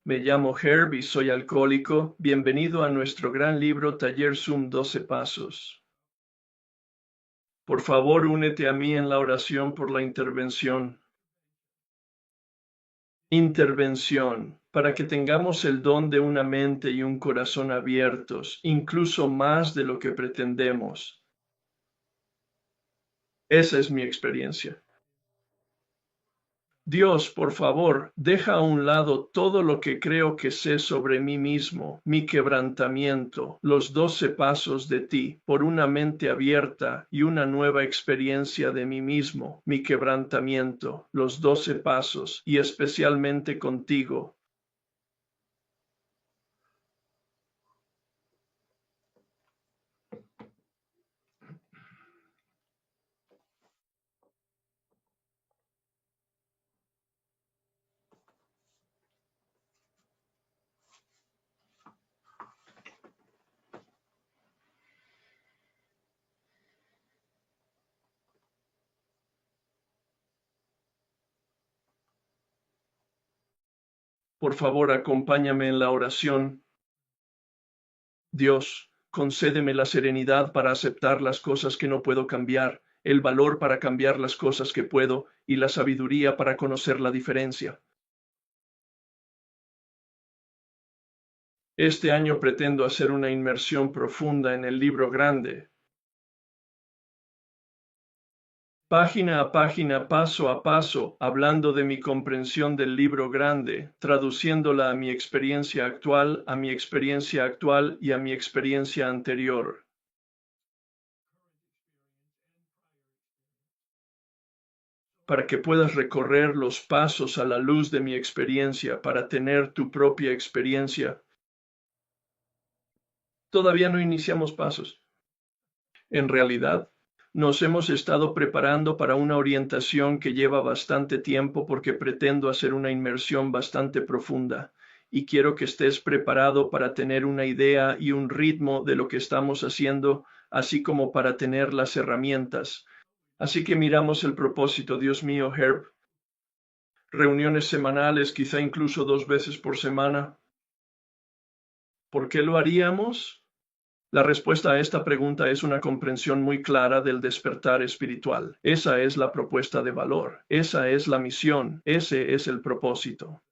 Me llamo Herb y soy alcohólico. Bienvenido a nuestro gran libro Taller Zoom 12 Pasos. Por favor, únete a mí en la oración por la intervención. Intervención, para que tengamos el don de una mente y un corazón abiertos, incluso más de lo que pretendemos. Esa es mi experiencia. Dios, por favor, deja a un lado todo lo que creo que sé sobre mí mismo, mi quebrantamiento, los 12 pasos de ti, por una mente abierta y una nueva experiencia de mí mismo, mi quebrantamiento, los 12 pasos, y especialmente contigo. Por favor, acompáñame en la oración. Dios, concédeme la serenidad para aceptar las cosas que no puedo cambiar, el valor para cambiar las cosas que puedo y la sabiduría para conocer la diferencia. Este año pretendo hacer una inmersión profunda en el libro grande, página a página, paso a paso, hablando de mi comprensión del libro grande, traduciéndola a mi experiencia actual, a mi experiencia actual y a mi experiencia anterior. Para que puedas recorrer los pasos a la luz de mi experiencia, para tener tu propia experiencia. Todavía no iniciamos pasos. En realidad, nos hemos estado preparando para una orientación que lleva bastante tiempo porque pretendo hacer una inmersión bastante profunda y quiero que estés preparado para tener una idea y un ritmo de lo que estamos haciendo, así como para tener las herramientas. Así que miramos el propósito, Dios mío, Herb. Reuniones semanales, quizá incluso 2 veces por semana. ¿Por qué lo haríamos? La respuesta a esta pregunta es una comprensión muy clara del despertar espiritual. Esa es la propuesta de valor, esa es la misión, ese es el propósito.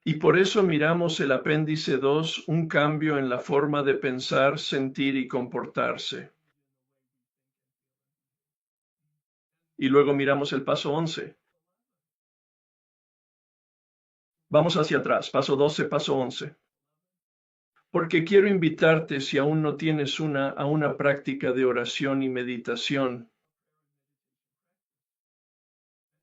Y por eso miramos el apéndice 2, un cambio en la forma de pensar, sentir y comportarse. Y luego miramos el paso 11. Vamos hacia atrás, paso 12, paso 11. Porque quiero invitarte, si aún no tienes a una práctica de oración y meditación.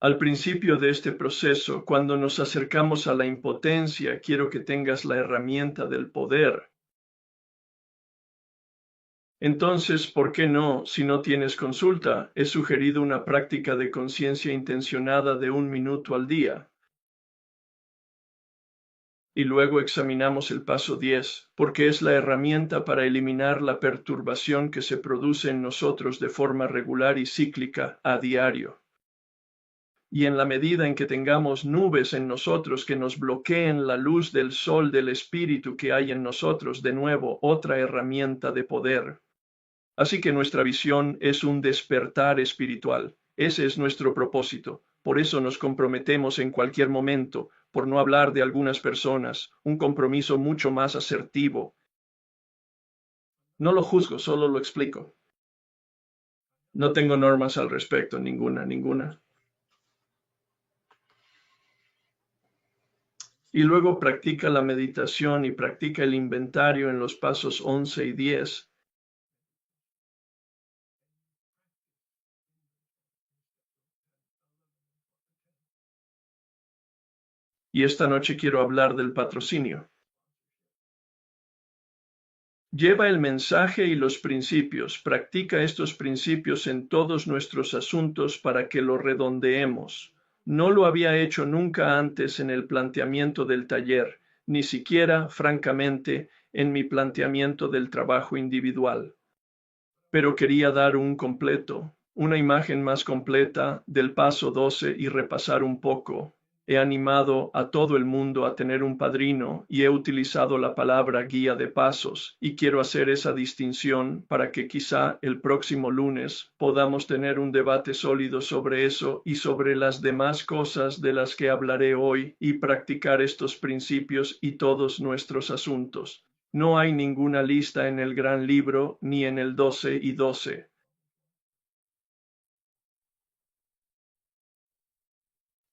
Al principio de este proceso, cuando nos acercamos a la impotencia, quiero que tengas la herramienta del poder. Entonces, ¿por qué no, si no tienes consulta? He sugerido una práctica de conciencia intencionada de 1 minuto al día. Y luego examinamos el paso 10, porque es la herramienta para eliminar la perturbación que se produce en nosotros de forma regular y cíclica a diario. Y en la medida en que tengamos nubes en nosotros que nos bloqueen la luz del sol del Espíritu que hay en nosotros, de nuevo, otra herramienta de poder. Así que nuestra visión es un despertar espiritual. Ese es nuestro propósito. Por eso nos comprometemos en cualquier momento, por no hablar de algunas personas, un compromiso mucho más asertivo. No lo juzgo, solo lo explico. No tengo normas al respecto, ninguna. Y luego practica la meditación y practica el inventario en los pasos 11 y 10. Y esta noche quiero hablar del patrocinio. Lleva el mensaje y los principios, practica estos principios en todos nuestros asuntos para que lo redondeemos. No lo había hecho nunca antes en el planteamiento del taller, ni siquiera, francamente, en mi planteamiento del trabajo individual. Pero quería dar un completo, una imagen más completa del paso 12 y repasar un poco. He animado a todo el mundo a tener un padrino y he utilizado la palabra guía de pasos y quiero hacer esa distinción para que quizá el próximo lunes podamos tener un debate sólido sobre eso y sobre las demás cosas de las que hablaré hoy y practicar estos principios y todos nuestros asuntos. No hay ninguna lista en el gran libro ni en el 12 y 12.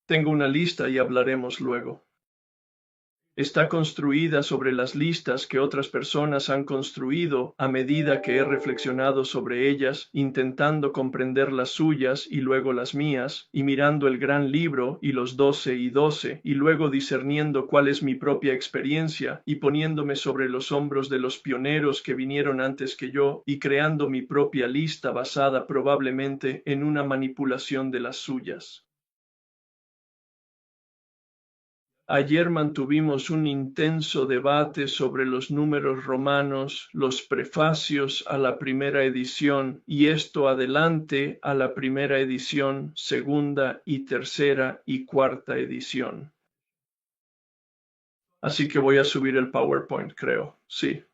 Tengo una lista y hablaremos luego. Está construida sobre las listas que otras personas han construido a medida que he reflexionado sobre ellas, intentando comprender las suyas y luego las mías, y mirando el gran libro y los 12 y 12, y luego discerniendo cuál es mi propia experiencia y poniéndome sobre los hombros de los pioneros que vinieron antes que yo y creando mi propia lista basada probablemente en una manipulación de las suyas. Ayer mantuvimos un intenso debate sobre los números romanos, los prefacios a la primera edición y esto adelante a la primera edición, segunda y tercera y cuarta edición. Así que voy a subir el PowerPoint, creo. Sí.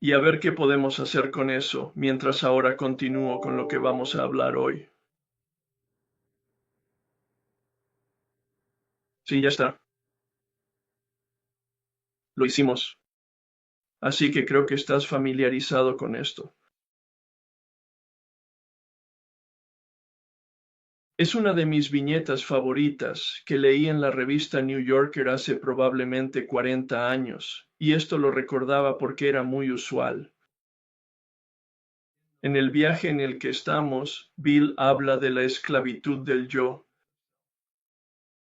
Y a ver qué podemos hacer con eso, mientras ahora continúo con lo que vamos a hablar hoy. Sí, ya está. Lo hicimos. Así que creo que estás familiarizado con esto. Es una de mis viñetas favoritas que leí en la revista New Yorker hace probablemente 40 años, y esto lo recordaba porque era muy usual. En el viaje en el que estamos, Bill habla de la esclavitud del yo.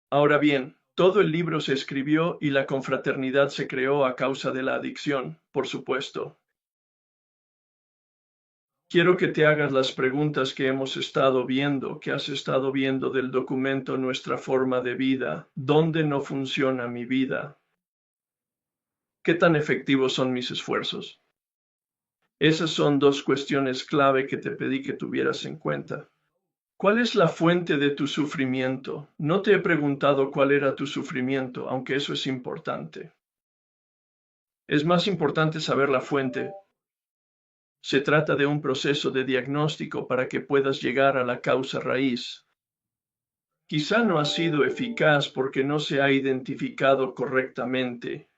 Ahora bien, todo el libro se escribió y la confraternidad se creó a causa de la adicción, por supuesto. Quiero que te hagas las preguntas que hemos estado viendo, que has estado viendo del documento Nuestra forma de vida. ¿Dónde no funciona mi vida? ¿Qué tan efectivos son mis esfuerzos? Esas son dos cuestiones clave que te pedí que tuvieras en cuenta. ¿Cuál es la fuente de tu sufrimiento? No te he preguntado cuál era tu sufrimiento, aunque eso es importante. Es más importante saber la fuente. Se trata de un proceso de diagnóstico para que puedas llegar a la causa raíz. Quizá no ha sido eficaz porque no se ha identificado correctamente.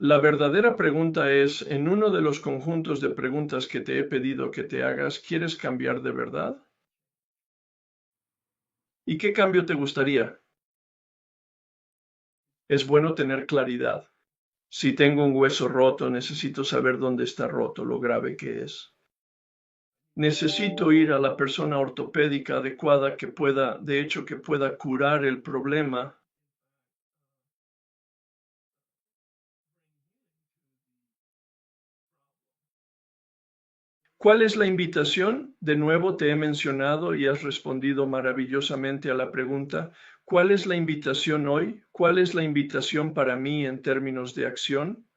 La verdadera pregunta es, en uno de los conjuntos de preguntas que te he pedido que te hagas, ¿quieres cambiar de verdad? ¿Y qué cambio te gustaría? Es bueno tener claridad. Si tengo un hueso roto, necesito saber dónde está roto, lo grave que es. Necesito ir a la persona ortopédica adecuada que pueda, de hecho, que pueda curar el problema. ¿Cuál es la invitación? De nuevo te he mencionado y has respondido maravillosamente a la pregunta. ¿Cuál es la invitación hoy? ¿Cuál es la invitación para mí en términos de acción?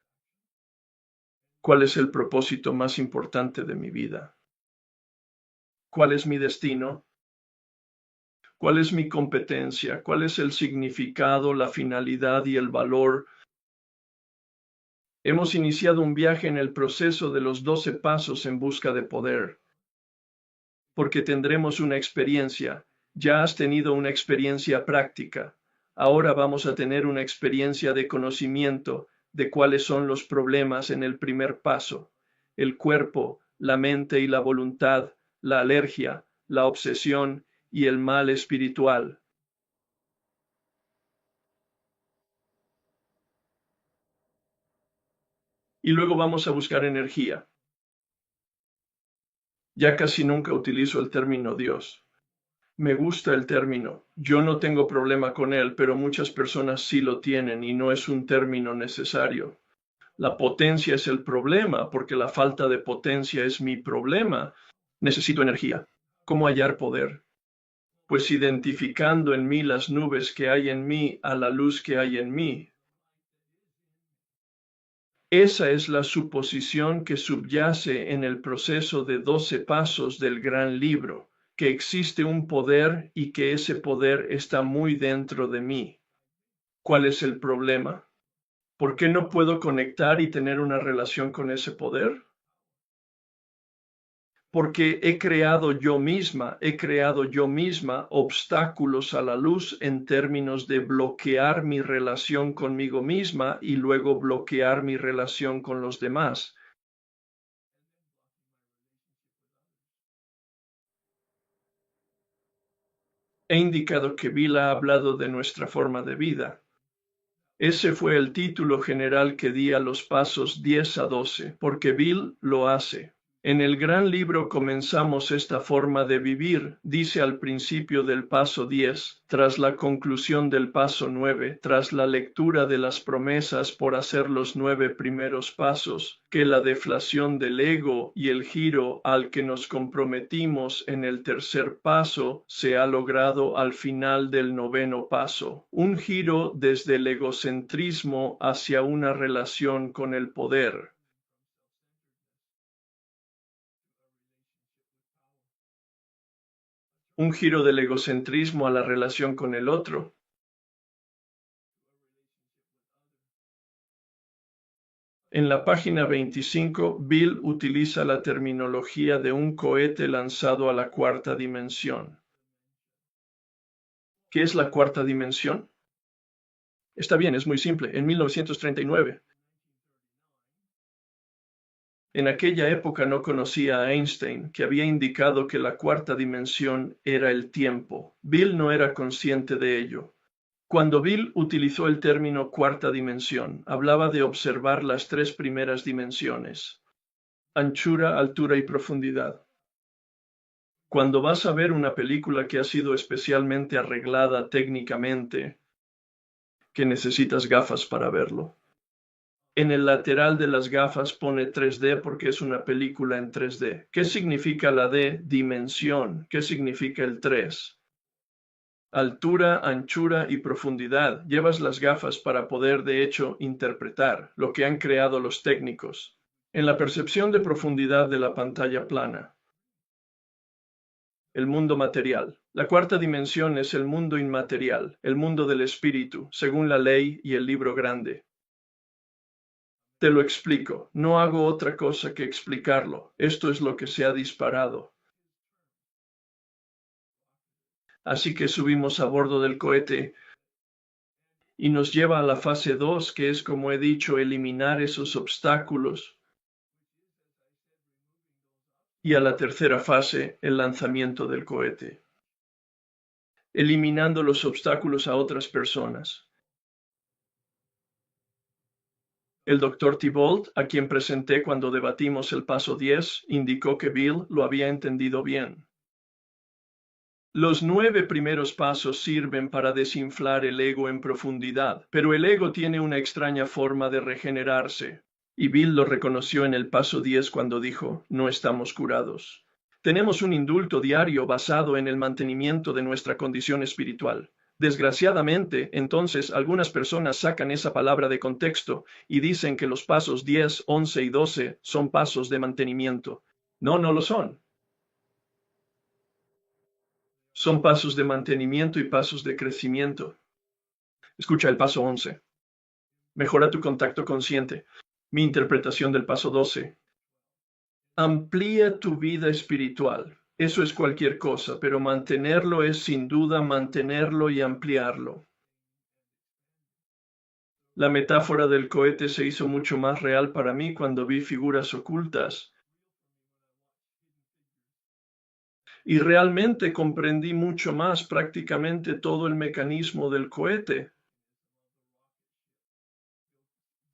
¿Cuál es el propósito más importante de mi vida? ¿Cuál es mi destino? ¿Cuál es mi competencia? ¿Cuál es el significado, la finalidad y el valor? Hemos iniciado un viaje en el proceso de los 12 pasos en busca de poder, porque tendremos una experiencia. Ya has tenido una experiencia práctica. Ahora vamos a tener una experiencia de conocimiento de cuáles son los problemas en el primer paso. El cuerpo, la mente y la voluntad, la alergia, la obsesión y el mal espiritual. Y luego vamos a buscar energía. Ya casi nunca utilizo el término Dios. Me gusta el término. Yo no tengo problema con él, pero muchas personas sí lo tienen y no es un término necesario. La potencia es el problema, porque la falta de potencia es mi problema. Necesito energía. ¿Cómo hallar poder? Pues identificando en mí las nubes que hay en mí a la luz que hay en mí. Esa es la suposición que subyace en el proceso de 12 pasos del gran libro, que existe un poder y que ese poder está muy dentro de mí. ¿Cuál es el problema? ¿Por qué no puedo conectar y tener una relación con ese poder? Porque he creado yo misma obstáculos a la luz en términos de bloquear mi relación conmigo misma y luego bloquear mi relación con los demás. He indicado que Bill ha hablado de nuestra forma de vida. Ese fue el título general que di a los pasos 10 a 12, porque Bill lo hace. En el gran libro comenzamos esta forma de vivir, dice al principio del paso 10, tras la conclusión del paso 9, tras la lectura de las promesas por hacer los 9 primeros pasos, que la deflación del ego y el giro al que nos comprometimos en el tercer paso se ha logrado al final del noveno paso, un giro desde el egocentrismo hacia una relación con el poder. Un giro del egocentrismo a la relación con el otro. En la página 25, Bill utiliza la terminología de un cohete lanzado a la cuarta dimensión. ¿Qué es la cuarta dimensión? Está bien, es muy simple. En 1939. En aquella época no conocía a Einstein, que había indicado que la cuarta dimensión era el tiempo. Bill no era consciente de ello. Cuando Bill utilizó el término cuarta dimensión, hablaba de observar las 3 primeras dimensiones: anchura, altura y profundidad. Cuando vas a ver una película que ha sido especialmente arreglada técnicamente, que necesitas gafas para verlo. En el lateral de las gafas pone 3D porque es una película en 3D. ¿Qué significa la D? Dimensión. ¿Qué significa el 3? Altura, anchura y profundidad. Llevas las gafas para poder, de hecho, interpretar lo que han creado los técnicos. En la percepción de profundidad de la pantalla plana. El mundo material. La cuarta dimensión es el mundo inmaterial, el mundo del espíritu, según la ley y el libro grande. Te lo explico, no hago otra cosa que explicarlo. Esto es lo que se ha disparado. Así que subimos a bordo del cohete y nos lleva a la fase 2, que es, como he dicho, eliminar esos obstáculos. Y a la tercera fase, el lanzamiento del cohete. Eliminando los obstáculos a otras personas. El Dr. Thibault, a quien presenté cuando debatimos el paso 10, indicó que Bill lo había entendido bien. Los 9 primeros pasos sirven para desinflar el ego en profundidad, pero el ego tiene una extraña forma de regenerarse. Y Bill lo reconoció en el paso 10 cuando dijo: no estamos curados. Tenemos un indulto diario basado en el mantenimiento de nuestra condición espiritual. Desgraciadamente, entonces, algunas personas sacan esa palabra de contexto y dicen que los pasos 10, 11 y 12 son pasos de mantenimiento. No, no lo son. Son pasos de mantenimiento y pasos de crecimiento. Escucha el paso 11. Mejora tu contacto consciente. Mi interpretación del paso 12. Amplía tu vida espiritual. Eso es cualquier cosa, pero mantenerlo es sin duda mantenerlo y ampliarlo. La metáfora del cohete se hizo mucho más real para mí cuando vi figuras ocultas. Y realmente comprendí mucho más prácticamente todo el mecanismo del cohete.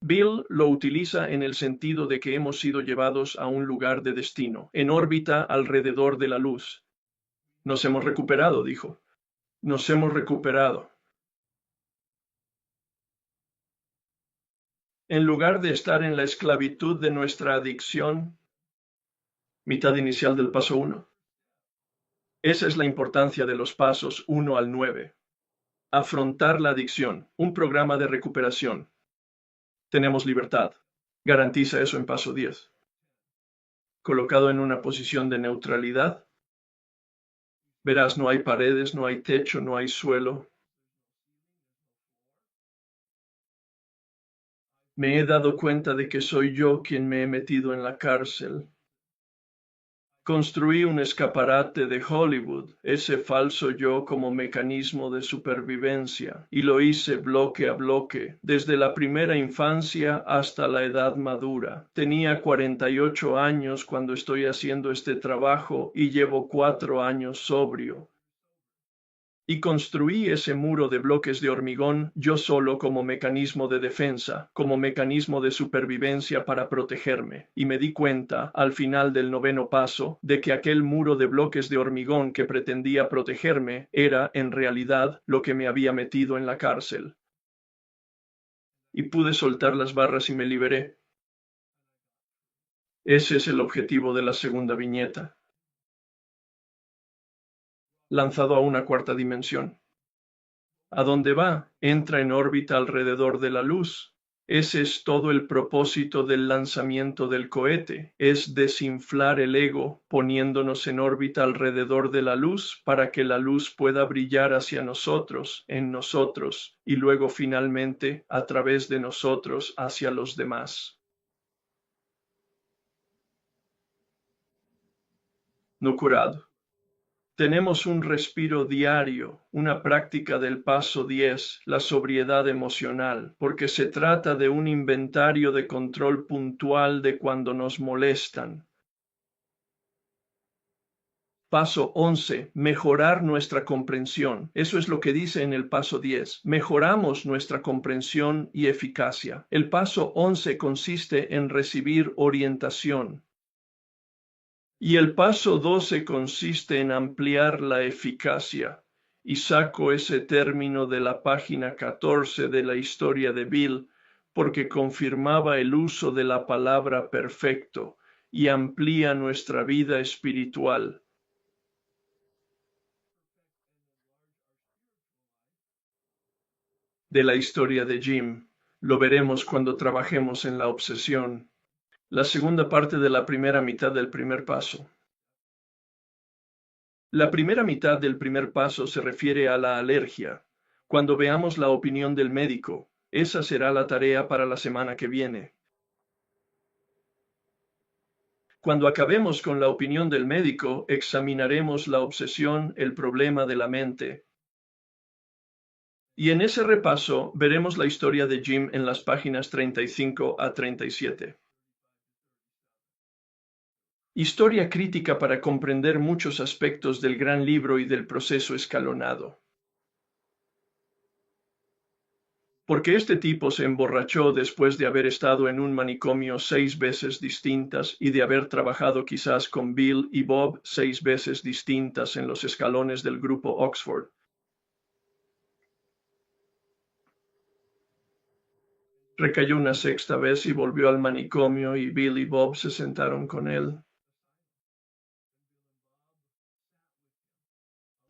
Bill lo utiliza en el sentido de que hemos sido llevados a un lugar de destino, en órbita alrededor de la luz. Nos hemos recuperado, dijo. Nos hemos recuperado. En lugar de estar en la esclavitud de nuestra adicción, mitad inicial del paso 1. Esa es la importancia de los pasos 1 al 9. Afrontar la adicción, un programa de recuperación. Tenemos libertad. Garantiza eso en paso 10. Colocado en una posición de neutralidad, verás, no hay paredes, no hay techo, no hay suelo. Me he dado cuenta de que soy yo quien me he metido en la cárcel. Construí un escaparate de Hollywood, ese falso yo como mecanismo de supervivencia, y lo hice bloque a bloque, desde la primera infancia hasta la edad madura. Tenía 48 años cuando estoy haciendo este trabajo y llevo 4 años sobrio. Y construí ese muro de bloques de hormigón yo solo como mecanismo de defensa, como mecanismo de supervivencia para protegerme, y me di cuenta, al final del 9º paso, de que aquel muro de bloques de hormigón que pretendía protegerme era, en realidad, lo que me había metido en la cárcel. Y pude soltar las barras y me liberé. Ese es el objetivo de la segunda viñeta. Lanzado a una cuarta dimensión. ¿A dónde va? Entra en órbita alrededor de la luz. Ese es todo el propósito del lanzamiento del cohete, es desinflar el ego poniéndonos en órbita alrededor de la luz para que la luz pueda brillar hacia nosotros, en nosotros, y luego finalmente a través de nosotros hacia los demás. No curado. Tenemos un respiro diario, una práctica del paso 10, la sobriedad emocional, porque se trata de un inventario de control puntual de cuando nos molestan. Paso 11, mejorar nuestra comprensión. Eso es lo que dice en el paso 10. Mejoramos nuestra comprensión y eficacia. El paso 11 consiste en recibir orientación. Y el paso 12 consiste en ampliar la eficacia, y saco ese término de la página 14 de la historia de Bill, porque confirmaba el uso de la palabra perfecto y amplía nuestra vida espiritual. De la historia de Jim, lo veremos cuando trabajemos en la obsesión. La segunda parte de la primera mitad del primer paso. La primera mitad del primer paso se refiere a la alergia. Cuando veamos la opinión del médico, esa será la tarea para la semana que viene. Cuando acabemos con la opinión del médico, examinaremos la obsesión, el problema de la mente. Y en ese repaso veremos la historia de Jim en las páginas 35 a 37. Historia crítica para comprender muchos aspectos del gran libro y del proceso escalonado. Porque este tipo se emborrachó después de haber estado en un manicomio 6 veces distintas y de haber trabajado quizás con Bill y Bob 6 veces distintas en los escalones del grupo Oxford. Recayó una 6ª vez y volvió al manicomio y Bill y Bob se sentaron con él.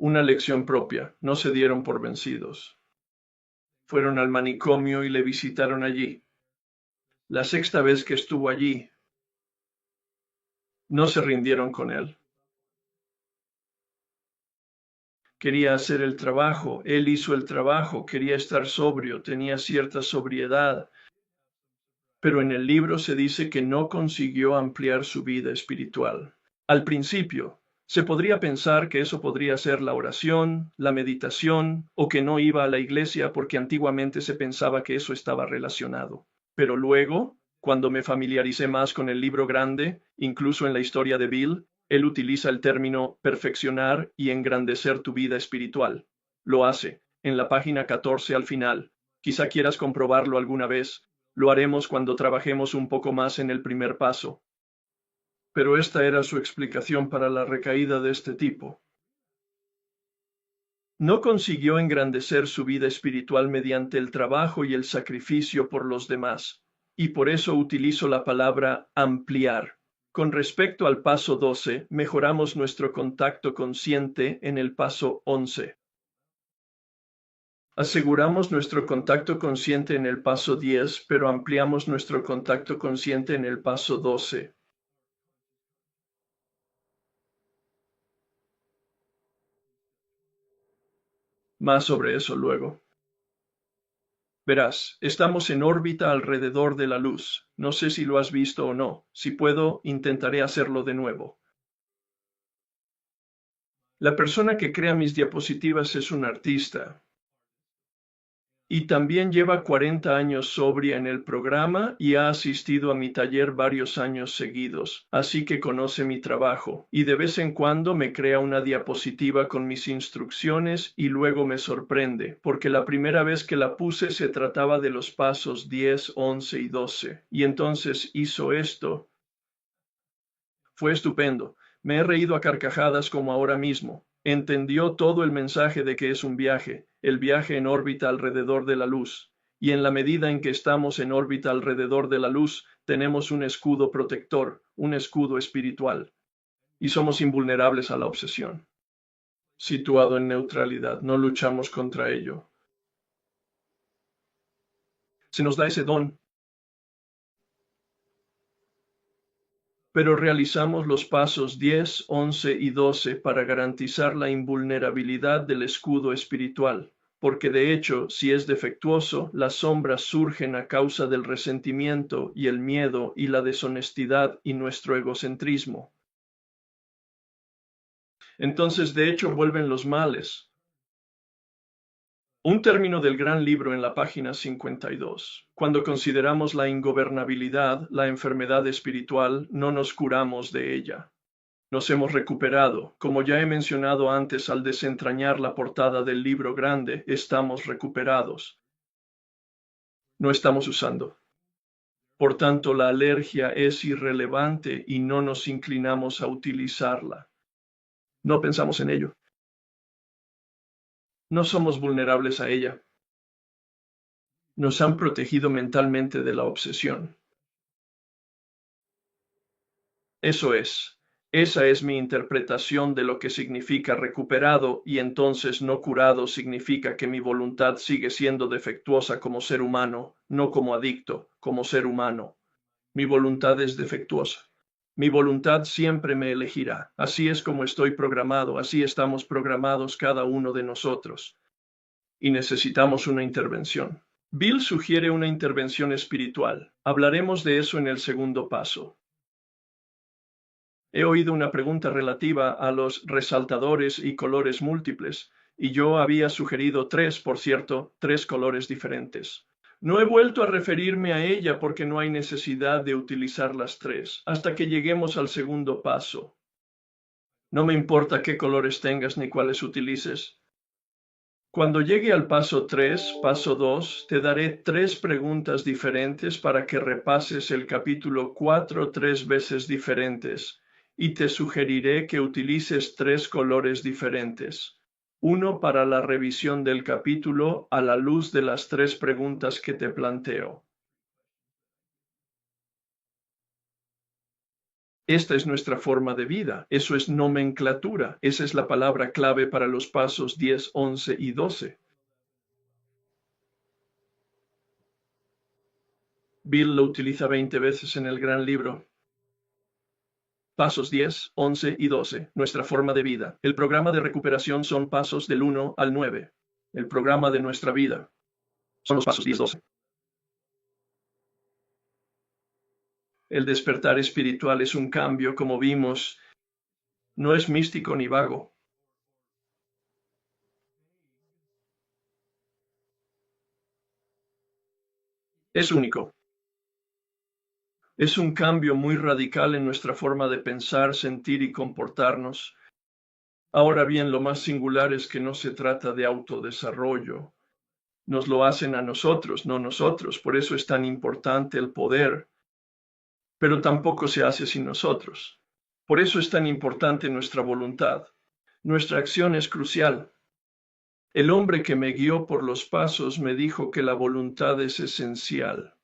Una lección propia, no se dieron por vencidos. Fueron al manicomio y le visitaron allí. La 6ª vez que estuvo allí, no se rindieron con él. Quería hacer el trabajo, él hizo el trabajo, quería estar sobrio, tenía cierta sobriedad, pero en el libro se dice que no consiguió ampliar su vida espiritual. Al principio, se podría pensar que eso podría ser la oración, la meditación, o que no iba a la iglesia porque antiguamente se pensaba que eso estaba relacionado. Pero luego, cuando me familiaricé más con el libro grande, incluso en la historia de Bill, él utiliza el término perfeccionar y engrandecer tu vida espiritual. Lo hace, en la página 14 al final. Quizá quieras comprobarlo alguna vez. Lo haremos cuando trabajemos un poco más en el primer paso. Pero esta era su explicación para la recaída de este tipo. No consiguió engrandecer su vida espiritual mediante el trabajo y el sacrificio por los demás, y por eso utilizo la palabra ampliar. Con respecto al paso 12, mejoramos nuestro contacto consciente en el paso 11. Aseguramos nuestro contacto consciente en el paso 10, pero ampliamos nuestro contacto consciente en el paso 12. Más sobre eso luego. Verás, estamos en órbita alrededor de la luz. No sé si lo has visto o no. Si puedo, intentaré hacerlo de nuevo. La persona que crea mis diapositivas es un artista. Y también lleva 40 años sobria en el programa y ha asistido a mi taller varios años seguidos, así que conoce mi trabajo, y de vez en cuando me crea una diapositiva con mis instrucciones y luego me sorprende, porque la primera vez que la puse se trataba de los pasos 10, 11 y 12, y entonces hizo esto. Fue estupendo. Me he reído a carcajadas como ahora mismo. Entendió todo el mensaje de que es un viaje, el viaje en órbita alrededor de la luz. Y en la medida en que estamos en órbita alrededor de la luz, tenemos un escudo protector, un escudo espiritual. Y somos invulnerables a la obsesión. Situado en neutralidad, no luchamos contra ello. Se nos da ese don, pero realizamos los pasos 10, 11 y 12 para garantizar la invulnerabilidad del escudo espiritual, porque de hecho, si es defectuoso, las sombras surgen a causa del resentimiento y el miedo y la deshonestidad y nuestro egocentrismo. Entonces, de hecho, vuelven los males. Un término del gran libro en la página 52. Cuando consideramos la ingobernabilidad, la enfermedad espiritual, no nos curamos de ella. Nos hemos recuperado. Como ya he mencionado antes al desentrañar la portada del libro grande, estamos recuperados. No estamos usando. Por tanto, la alergia es irrelevante y no nos inclinamos a utilizarla. No pensamos en ello. No somos vulnerables a ella. Nos han protegido mentalmente de la obsesión. Eso es. Esa es mi interpretación de lo que significa recuperado, y entonces no curado significa que mi voluntad sigue siendo defectuosa como ser humano, no como adicto, como ser humano. Mi voluntad es defectuosa. Mi voluntad siempre me elegirá. Así es como estoy programado, así estamos programados cada uno de nosotros. Y necesitamos una intervención. Bill sugiere una intervención espiritual. Hablaremos de eso en el segundo paso. He oído una pregunta relativa a los resaltadores y colores múltiples, y yo había sugerido tres, por cierto, tres colores diferentes. No he vuelto a referirme a ella porque no hay necesidad de utilizar las tres, hasta que lleguemos al segundo paso. No me importa qué colores tengas ni cuáles utilices. Cuando llegue al paso 3, paso 2, te daré tres preguntas diferentes para que repases el capítulo 4 tres veces diferentes, y te sugeriré que utilices tres colores diferentes. Uno para la revisión del capítulo a la luz de las tres preguntas que te planteo. Esta es nuestra forma de vida, eso es nomenclatura, esa es la palabra clave para los pasos 10, 11 y 12. Bill lo utiliza 20 veces en el gran libro. Pasos 10, 11 y 12. Nuestra forma de vida. El programa de recuperación son pasos del 1 al 9. El programa de nuestra vida son los pasos 10, 12. El despertar espiritual es un cambio, como vimos. No es místico ni vago. Es único. Es un cambio muy radical en nuestra forma de pensar, sentir y comportarnos. Ahora bien, lo más singular es que no se trata de autodesarrollo. Nos lo hacen a nosotros, no nosotros. Por eso es tan importante el poder, pero tampoco se hace sin nosotros. Por eso es tan importante nuestra voluntad. Nuestra acción es crucial. El hombre que me guió por los pasos me dijo que la voluntad es esencial.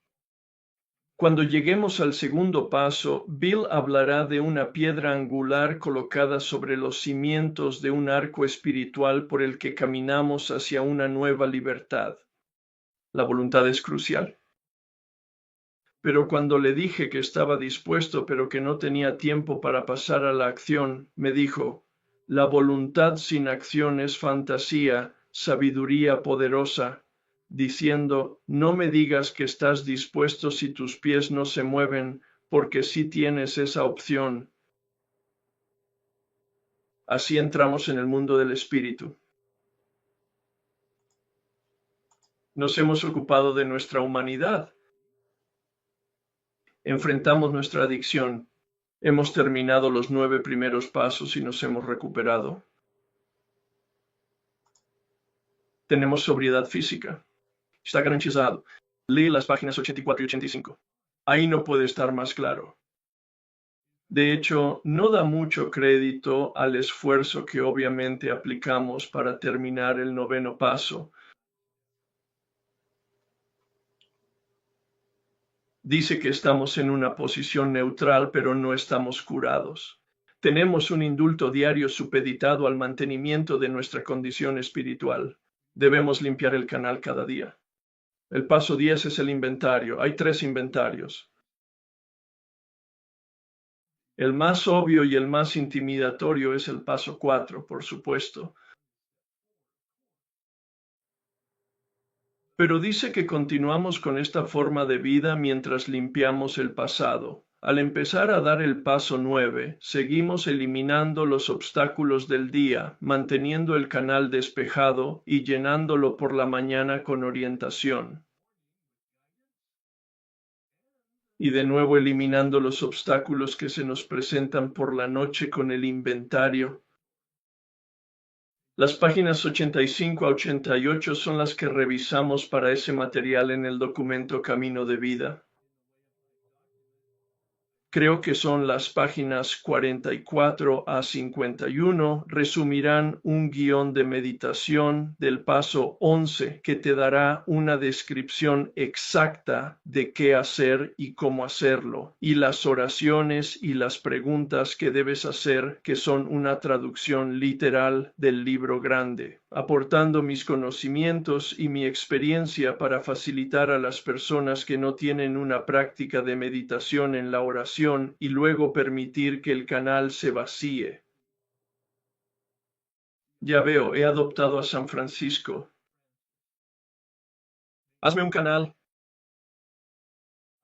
Cuando lleguemos al segundo paso, Bill hablará de una piedra angular colocada sobre los cimientos de un arco espiritual por el que caminamos hacia una nueva libertad. La voluntad es crucial. Pero cuando le dije que estaba dispuesto pero que no tenía tiempo para pasar a la acción, me dijo, la voluntad sin acción es fantasía, sabiduría poderosa, diciendo, no me digas que estás dispuesto si tus pies no se mueven, porque sí tienes esa opción. Así entramos en el mundo del espíritu. Nos hemos ocupado de nuestra humanidad. Enfrentamos nuestra adicción. Hemos terminado los 9 primeros pasos y nos hemos recuperado. Tenemos sobriedad física. Está garantizado. Lee las páginas 84 y 85. Ahí no puede estar más claro. De hecho, no da mucho crédito al esfuerzo que obviamente aplicamos para terminar el 9º paso. Dice que estamos en una posición neutral, pero no estamos curados. Tenemos un indulto diario supeditado al mantenimiento de nuestra condición espiritual. Debemos limpiar el canal cada día. El paso 10 es el inventario. Hay 3 inventarios. El más obvio y el más intimidatorio es el paso 4, por supuesto. Pero dice que continuamos con esta forma de vida mientras limpiamos el pasado. Al empezar a dar el paso 9, seguimos eliminando los obstáculos del día, manteniendo el canal despejado y llenándolo por la mañana con orientación. Y de nuevo eliminando los obstáculos que se nos presentan por la noche con el inventario. Las páginas 85 a 88 son las que revisamos para ese material en el documento Camino de Vida. Creo que son las páginas 44 a 51, resumirán un guión de meditación del paso 11 que te dará una descripción exacta de qué hacer y cómo hacerlo, y las oraciones y las preguntas que debes hacer, que son una traducción literal del libro grande, aportando mis conocimientos y mi experiencia para facilitar a las personas que no tienen una práctica de meditación en la oración y luego permitir que el canal se vacíe. Ya veo, he adoptado a San Francisco. Hazme un canal.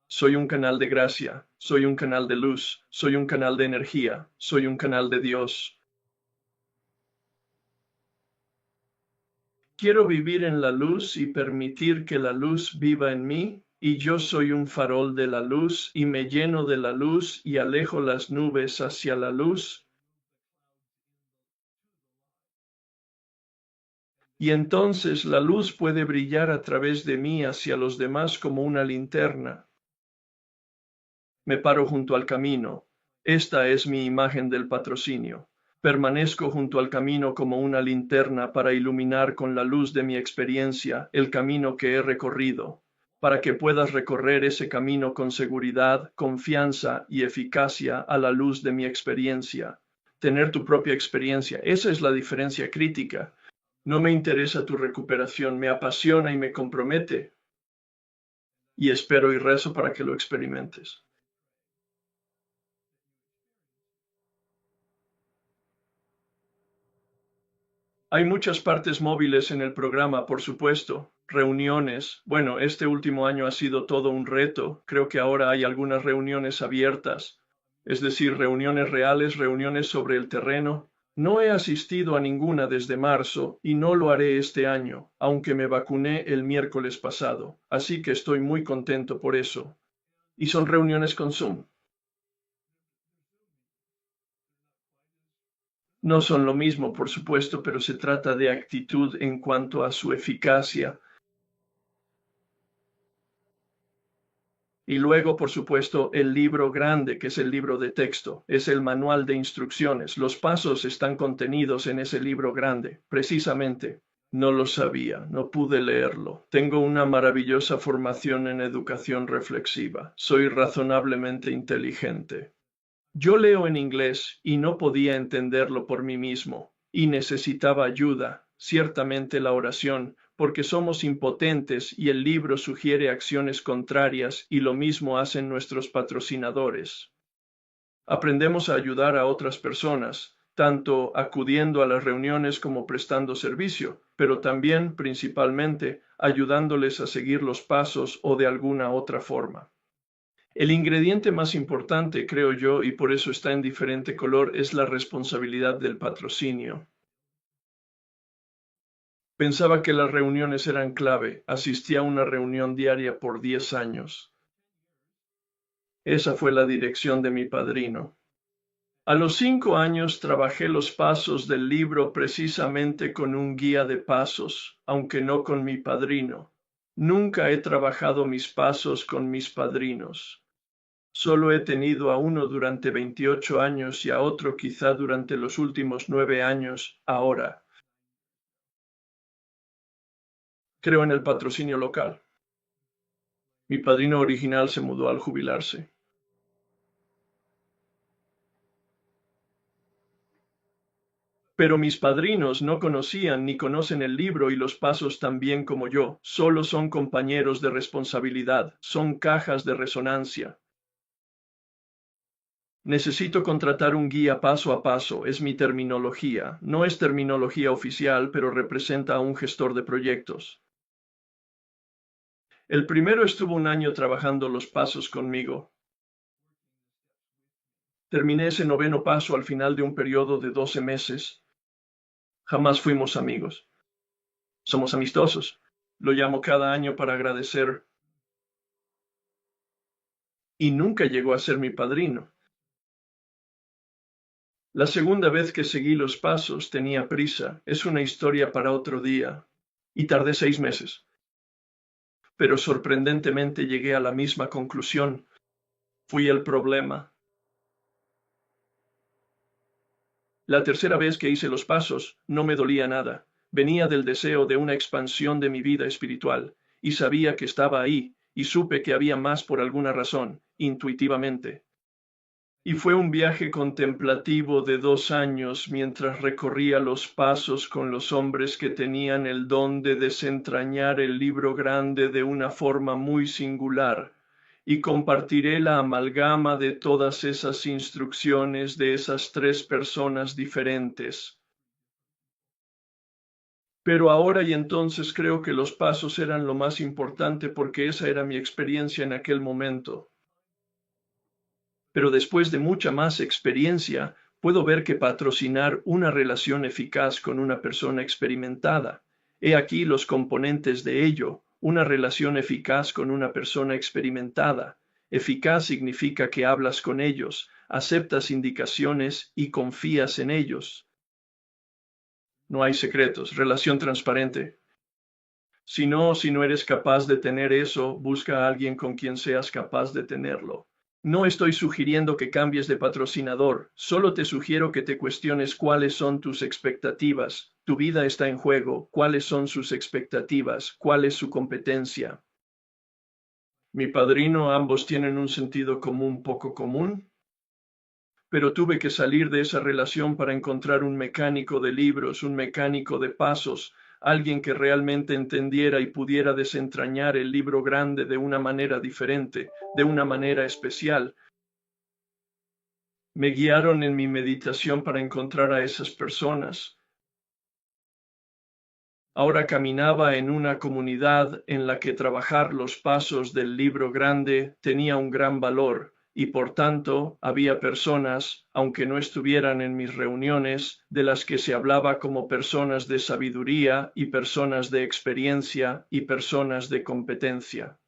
Soy un canal de gracia, soy un canal de luz, soy un canal de energía, soy un canal de Dios. Quiero vivir en la luz y permitir que la luz viva en mí. Y yo soy un farol de la luz y me lleno de la luz y alejo las nubes hacia la luz. Y entonces la luz puede brillar a través de mí hacia los demás como una linterna. Me paro junto al camino. Esta es mi imagen del patrocinio. Permanezco junto al camino como una linterna para iluminar con la luz de mi experiencia el camino que he recorrido, para que puedas recorrer ese camino con seguridad, confianza y eficacia a la luz de mi experiencia. Tener tu propia experiencia, esa es la diferencia crítica. No me interesa tu recuperación, me apasiona y me compromete. Y espero y rezo para que lo experimentes. Hay muchas partes móviles en el programa, por supuesto. Reuniones. Bueno, este último año ha sido todo un reto. Creo que ahora hay algunas reuniones abiertas, es decir, reuniones reales, reuniones sobre el terreno. No he asistido a ninguna desde marzo y no lo haré este año, aunque me vacuné el miércoles pasado, así que estoy muy contento por eso. Y son reuniones con Zoom. No son lo mismo, por supuesto, pero se trata de actitud en cuanto a su eficacia. Y luego, por supuesto, el libro grande, que es el libro de texto, es el manual de instrucciones. Los pasos están contenidos en ese libro grande, precisamente. No lo sabía, no pude leerlo. Tengo una maravillosa formación en educación reflexiva. Soy razonablemente inteligente. Yo leo en inglés y no podía entenderlo por mí mismo, y necesitaba ayuda, ciertamente la oración, porque somos impotentes y el libro sugiere acciones contrarias y lo mismo hacen nuestros patrocinadores. Aprendemos a ayudar a otras personas, tanto acudiendo a las reuniones como prestando servicio, pero también, principalmente, ayudándoles a seguir los pasos o de alguna otra forma. El ingrediente más importante, creo yo, y por eso está en diferente color, es la responsabilidad del patrocinio. Pensaba que las reuniones eran clave. Asistí a una reunión diaria por 10 años. Esa fue la dirección de mi padrino. A los 5 años trabajé los pasos del libro precisamente con un guía de pasos, aunque no con mi padrino. Nunca he trabajado mis pasos con mis padrinos. Solo he tenido a uno durante 28 años y a otro quizá durante los últimos 9 años, ahora. Creo en el patrocinio local. Mi padrino original se mudó al jubilarse. Pero mis padrinos no conocían ni conocen el libro y los pasos tan bien como yo, solo son compañeros de responsabilidad, son cajas de resonancia. Necesito contratar un guía paso a paso, es mi terminología. No es terminología oficial, pero representa a un gestor de proyectos. El primero estuvo un año trabajando los pasos conmigo. Terminé ese noveno paso al final de un periodo de 12 meses. Jamás fuimos amigos. Somos amistosos. Lo llamo cada año para agradecer. Y nunca llegó a ser mi padrino. La segunda vez que seguí los pasos tenía prisa. Es una historia para otro día. Y tardé 6 meses. Pero sorprendentemente llegué a la misma conclusión. Fui el problema. La tercera vez que hice los pasos, no me dolía nada. Venía del deseo de una expansión de mi vida espiritual, y sabía que estaba ahí, y supe que había más por alguna razón, intuitivamente. Y fue un viaje contemplativo de 2 años mientras recorría los pasos con los hombres que tenían el don de desentrañar el libro grande de una forma muy singular, y compartiré la amalgama de todas esas instrucciones de esas 3 personas diferentes. Pero ahora y entonces creo que los pasos eran lo más importante porque esa era mi experiencia en aquel momento. Pero después de mucha más experiencia, puedo ver que patrocinar una relación eficaz con una persona experimentada. He aquí los componentes de ello. Una relación eficaz con una persona experimentada. Eficaz significa que hablas con ellos, aceptas indicaciones y confías en ellos. No hay secretos, relación transparente. Si no eres capaz de tener eso, busca a alguien con quien seas capaz de tenerlo. No estoy sugiriendo que cambies de patrocinador, solo te sugiero que te cuestiones cuáles son tus expectativas. Tu vida está en juego, cuáles son sus expectativas, cuál es su competencia. Mi padrino, ambos tienen un sentido común poco común, pero tuve que salir de esa relación para encontrar un mecánico de libros, un mecánico de pasos, alguien que realmente entendiera y pudiera desentrañar el libro grande de una manera diferente, de una manera especial. Me guiaron en mi meditación para encontrar a esas personas. Ahora caminaba en una comunidad en la que trabajar los pasos del libro grande tenía un gran valor y por tanto había personas, aunque no estuvieran en mis reuniones, de las que se hablaba como personas de sabiduría y personas de experiencia y personas de competencia.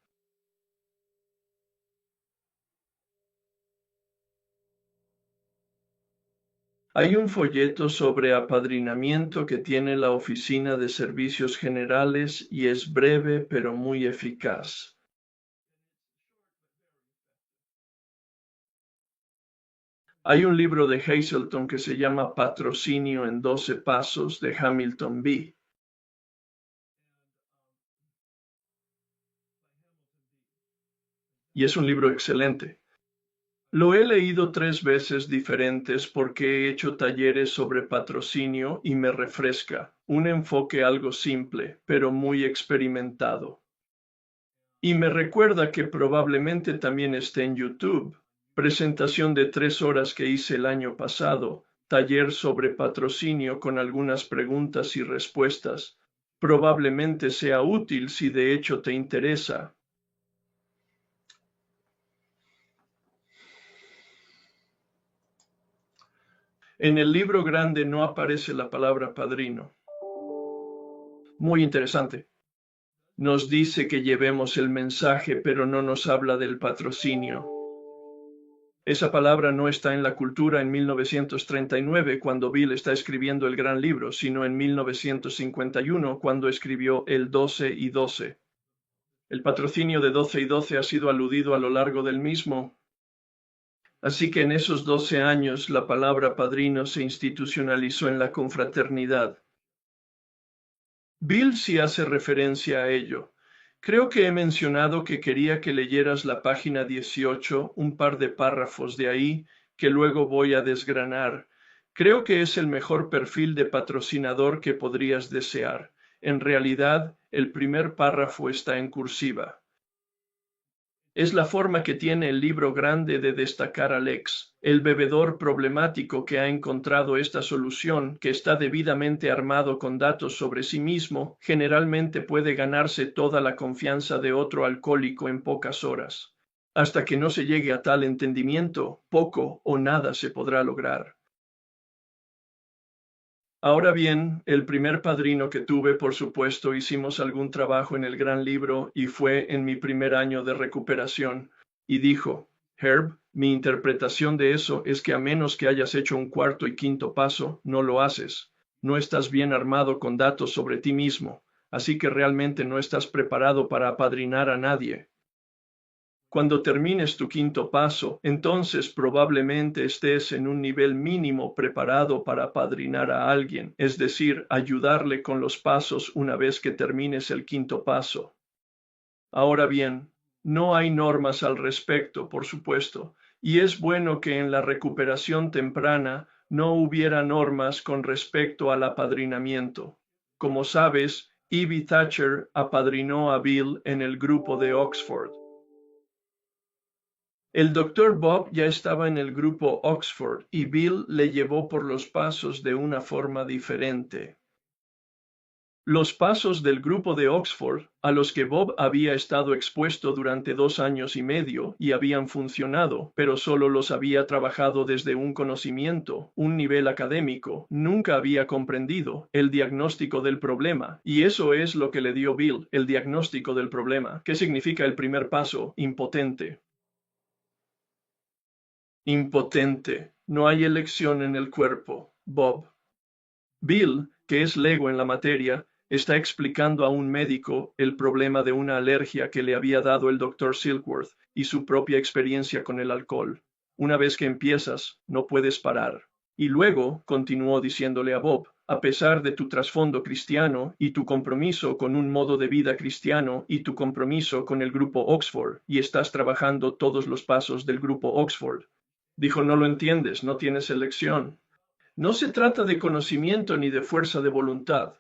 Hay un folleto sobre apadrinamiento que tiene la Oficina de Servicios Generales y es breve pero muy eficaz. Hay un libro de Hazelton que se llama Patrocinio en 12 Pasos de Hamilton B. y es un libro excelente. Lo he leído 3 veces diferentes porque he hecho talleres sobre patrocinio y me refresca, un enfoque algo simple, pero muy experimentado. Y me recuerda que probablemente también esté en YouTube. Presentación de 3 horas que hice el año pasado, taller sobre patrocinio con algunas preguntas y respuestas. Probablemente sea útil si de hecho te interesa. En el libro grande no aparece la palabra padrino. Muy interesante. Nos dice que llevemos el mensaje, pero no nos habla del patrocinio. Esa palabra no está en la cultura en 1939, cuando Bill está escribiendo el gran libro, sino en 1951, cuando escribió el 12 y 12. El patrocinio de 12 y 12 ha sido aludido a lo largo del mismo. Así que en esos 12 años la palabra padrino se institucionalizó en la confraternidad. Bill sí hace referencia a ello. Creo que he mencionado que quería que leyeras la página 18, un par de párrafos de ahí, que luego voy a desgranar. Creo que es el mejor perfil de patrocinador que podrías desear. En realidad, el primer párrafo está en cursiva. Es la forma que tiene el libro grande de destacar a Lex, el bebedor problemático que ha encontrado esta solución, que está debidamente armado con datos sobre sí mismo, generalmente puede ganarse toda la confianza de otro alcohólico en pocas horas. Hasta que no se llegue a tal entendimiento, poco o nada se podrá lograr. Ahora bien, el primer padrino que tuve, por supuesto, hicimos algún trabajo en el gran libro y fue en mi primer año de recuperación. Y dijo, Herb, mi interpretación de eso es que a menos que hayas hecho un cuarto y quinto paso, no lo haces. No estás bien armado con datos sobre ti mismo, así que realmente no estás preparado para apadrinar a nadie. Cuando termines tu quinto paso, entonces probablemente estés en un nivel mínimo preparado para apadrinar a alguien, es decir, ayudarle con los pasos una vez que termines el quinto paso. Ahora bien, no hay normas al respecto, por supuesto, y es bueno que en la recuperación temprana no hubiera normas con respecto al apadrinamiento. Como sabes, Evie Thatcher apadrinó a Bill en el grupo de Oxford. El doctor Bob ya estaba en el grupo Oxford y Bill le llevó por los pasos de una forma diferente. Los pasos del grupo de Oxford, a los que Bob había estado expuesto durante 2 años y medio y habían funcionado, pero solo los había trabajado desde un conocimiento, un nivel académico, nunca había comprendido el diagnóstico del problema, y eso es lo que le dio Bill, el diagnóstico del problema. ¿Qué significa el primer paso? Impotente. Impotente. No hay elección en el cuerpo, Bob. Bill, que es lego en la materia, está explicando a un médico el problema de una alergia que le había dado el doctor Silkworth y su propia experiencia con el alcohol. Una vez que empiezas, no puedes parar. Y luego, continuó diciéndole a Bob, a pesar de tu trasfondo cristiano y tu compromiso con un modo de vida cristiano y tu compromiso con el grupo Oxford, y estás trabajando todos los pasos del grupo Oxford. Dijo, no lo entiendes, no tienes elección. No se trata de conocimiento ni de fuerza de voluntad.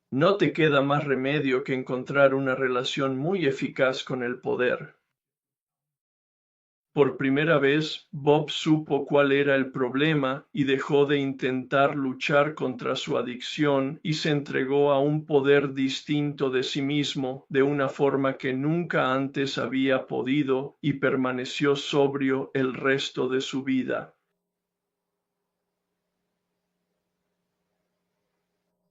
No te queda más remedio que encontrar una relación muy eficaz con el poder. Por primera vez, Bob supo cuál era el problema y dejó de intentar luchar contra su adicción y se entregó a un poder distinto de sí mismo de una forma que nunca antes había podido y permaneció sobrio el resto de su vida.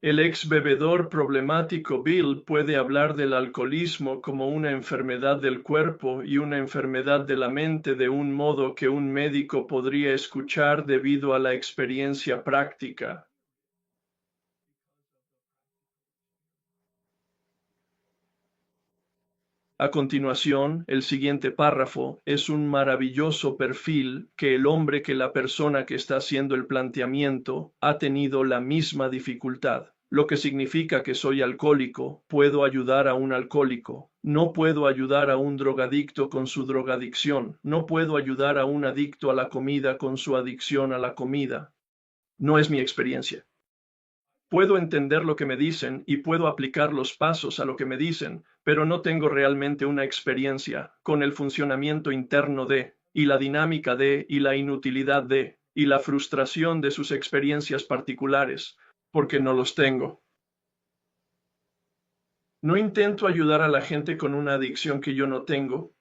El ex bebedor problemático Bill puede hablar del alcoholismo como una enfermedad del cuerpo y una enfermedad de la mente de un modo que un médico podría escuchar debido a la experiencia práctica. A continuación, el siguiente párrafo es un maravilloso perfil que el hombre que la persona que está haciendo el planteamiento ha tenido la misma dificultad. lo que significa que soy alcohólico. Puedo ayudar a un alcohólico. No puedo ayudar a un drogadicto con su drogadicción. No puedo ayudar a un adicto a la comida con su adicción a la comida. No es mi experiencia. Puedo entender lo que me dicen y puedo aplicar los pasos a lo que me dicen, pero no tengo realmente una experiencia con el funcionamiento interno de, y la dinámica de, y la inutilidad de, y la frustración de sus experiencias particulares, porque no los tengo. No intento ayudar a la gente con una adicción que yo no tengo.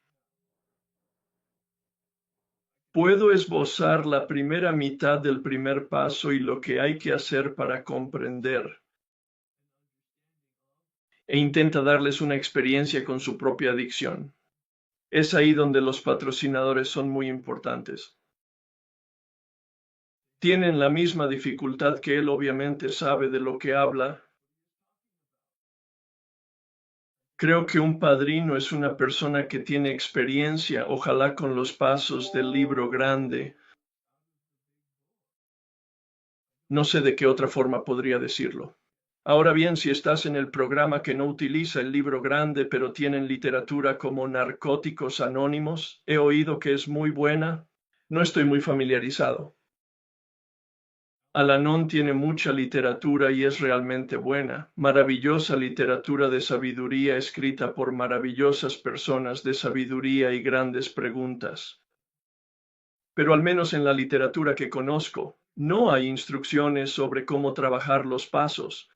Puedo esbozar la primera mitad del primer paso y lo que hay que hacer para comprender. E intenta darles una experiencia con su propia adicción. Es ahí donde los patrocinadores son muy importantes. Tienen la misma dificultad que él, obviamente sabe de lo que habla. Creo que un padrino es una persona que tiene experiencia, ojalá con los pasos del libro grande. No sé de qué otra forma podría decirlo. Ahora bien, si estás en el programa que no utiliza el libro grande, pero tienen literatura como Narcóticos Anónimos, he oído que es muy buena. No estoy muy familiarizado. Al-Anon tiene mucha literatura y es realmente buena, maravillosa literatura de sabiduría escrita por maravillosas personas de sabiduría y grandes preguntas. Pero al menos en la literatura que conozco, no hay instrucciones sobre cómo trabajar los pasos,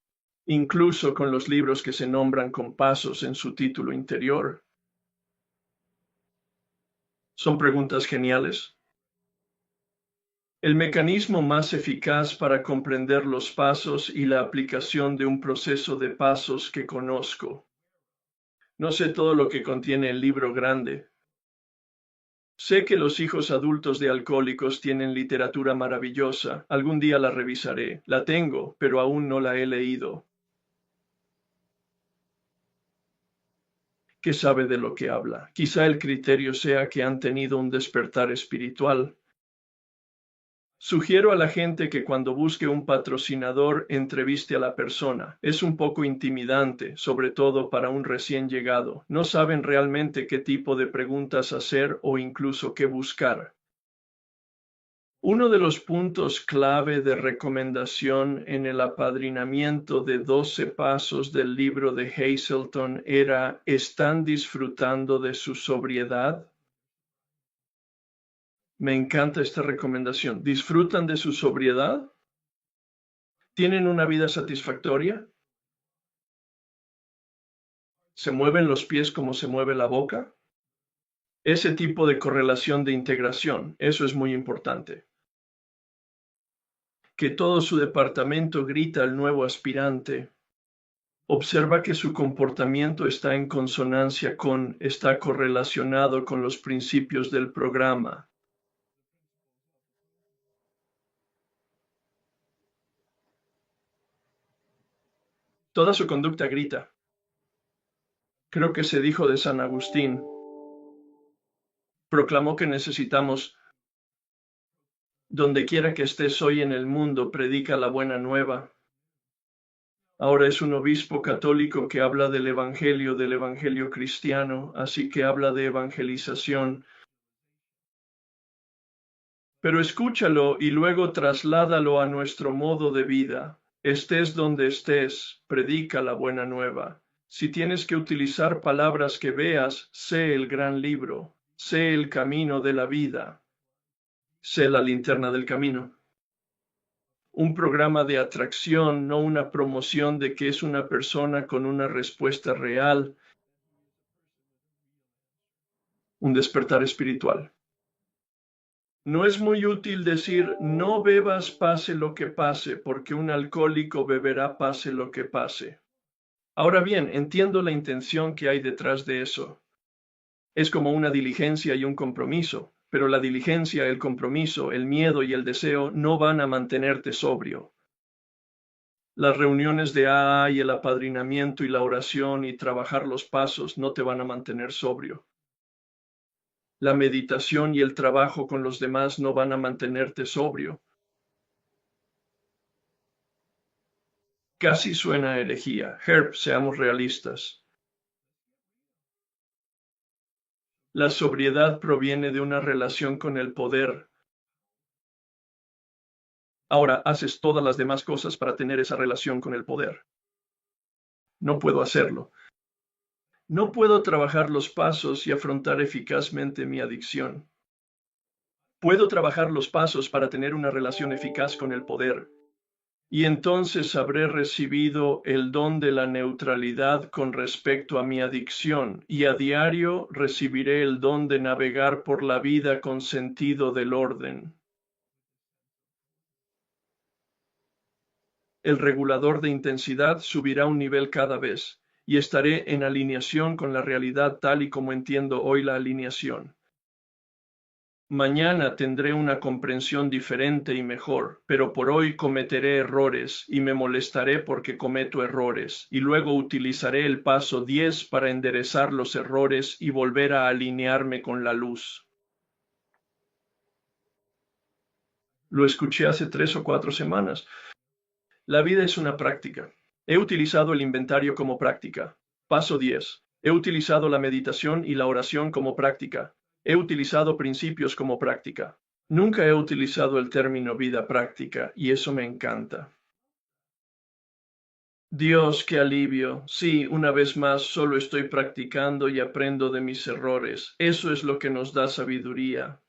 incluso con los libros que se nombran con pasos en su título interior. Son preguntas geniales. El mecanismo más eficaz para comprender los pasos y la aplicación de un proceso de pasos que conozco. No sé todo lo que contiene el libro grande. Sé que los hijos adultos de alcohólicos tienen literatura maravillosa. Algún día la revisaré. La tengo, pero aún no la he leído. ¿Qué sabe de lo que habla? Quizá el criterio sea que han tenido un despertar espiritual. Sugiero a la gente que cuando busque un patrocinador entreviste a la persona. Es un poco intimidante, sobre todo para un recién llegado. No saben realmente qué tipo de preguntas hacer o incluso qué buscar. Uno de los puntos clave de recomendación en el apadrinamiento de 12 pasos del libro de Hazelton era ¿están disfrutando de su sobriedad? Me encanta esta recomendación. ¿Disfrutan de su sobriedad? ¿Tienen una vida satisfactoria? ¿Se mueven los pies como se mueve la boca? Ese tipo de correlación de integración, eso es muy importante. Que todo su departamento grita al nuevo aspirante. Observa que su comportamiento está en consonancia con, está correlacionado con los principios del programa. Toda su conducta grita. Creo que se dijo de San Agustín. Proclamó que necesitamos, donde quiera que estés hoy en el mundo, predica la buena nueva. Ahora es un obispo católico que habla del evangelio cristiano, así que habla de evangelización. Pero escúchalo y luego trasládalo a nuestro modo de vida. Estés donde estés, predica la buena nueva. Si tienes que utilizar palabras que veas, sé el gran libro, sé el camino de la vida, sé la linterna del camino. Un programa de atracción, no una promoción de que es una persona con una respuesta real, un despertar espiritual. No es muy útil decir no bebas pase lo que pase, porque un alcohólico beberá pase lo que pase. Ahora bien, entiendo la intención que hay detrás de eso. Es como una diligencia y un compromiso, pero la diligencia, el compromiso, el miedo y el deseo no van a mantenerte sobrio. Las reuniones de AA y el apadrinamiento y la oración y trabajar los pasos no te van a mantener sobrio. La meditación y el trabajo con los demás no van a mantenerte sobrio. Casi suena a herejía. Herb, seamos realistas. La sobriedad proviene de una relación con el poder. Ahora haces todas las demás cosas para tener esa relación con el poder. No puedo hacerlo. No puedo trabajar los pasos y afrontar eficazmente mi adicción. Puedo trabajar los pasos para tener una relación eficaz con el poder. Y entonces habré recibido el don de la neutralidad con respecto a mi adicción, y a diario recibiré el don de navegar por la vida con sentido del orden. El regulador de intensidad subirá un nivel cada vez, y estaré en alineación con la realidad tal y como entiendo hoy la alineación. Mañana tendré una comprensión diferente y mejor, pero por hoy cometeré errores y me molestaré porque cometo errores, y luego utilizaré el paso 10 para enderezar los errores y volver a alinearme con la luz. Lo escuché hace 3 o 4 semanas. La vida es una práctica. He utilizado el inventario como práctica. Paso 10. He utilizado la meditación y la oración como práctica. He utilizado principios como práctica. Nunca he utilizado el término vida práctica y eso me encanta. Dios, qué alivio. Sí, una vez más solo estoy practicando y aprendo de mis errores. Eso es lo que nos da sabiduría.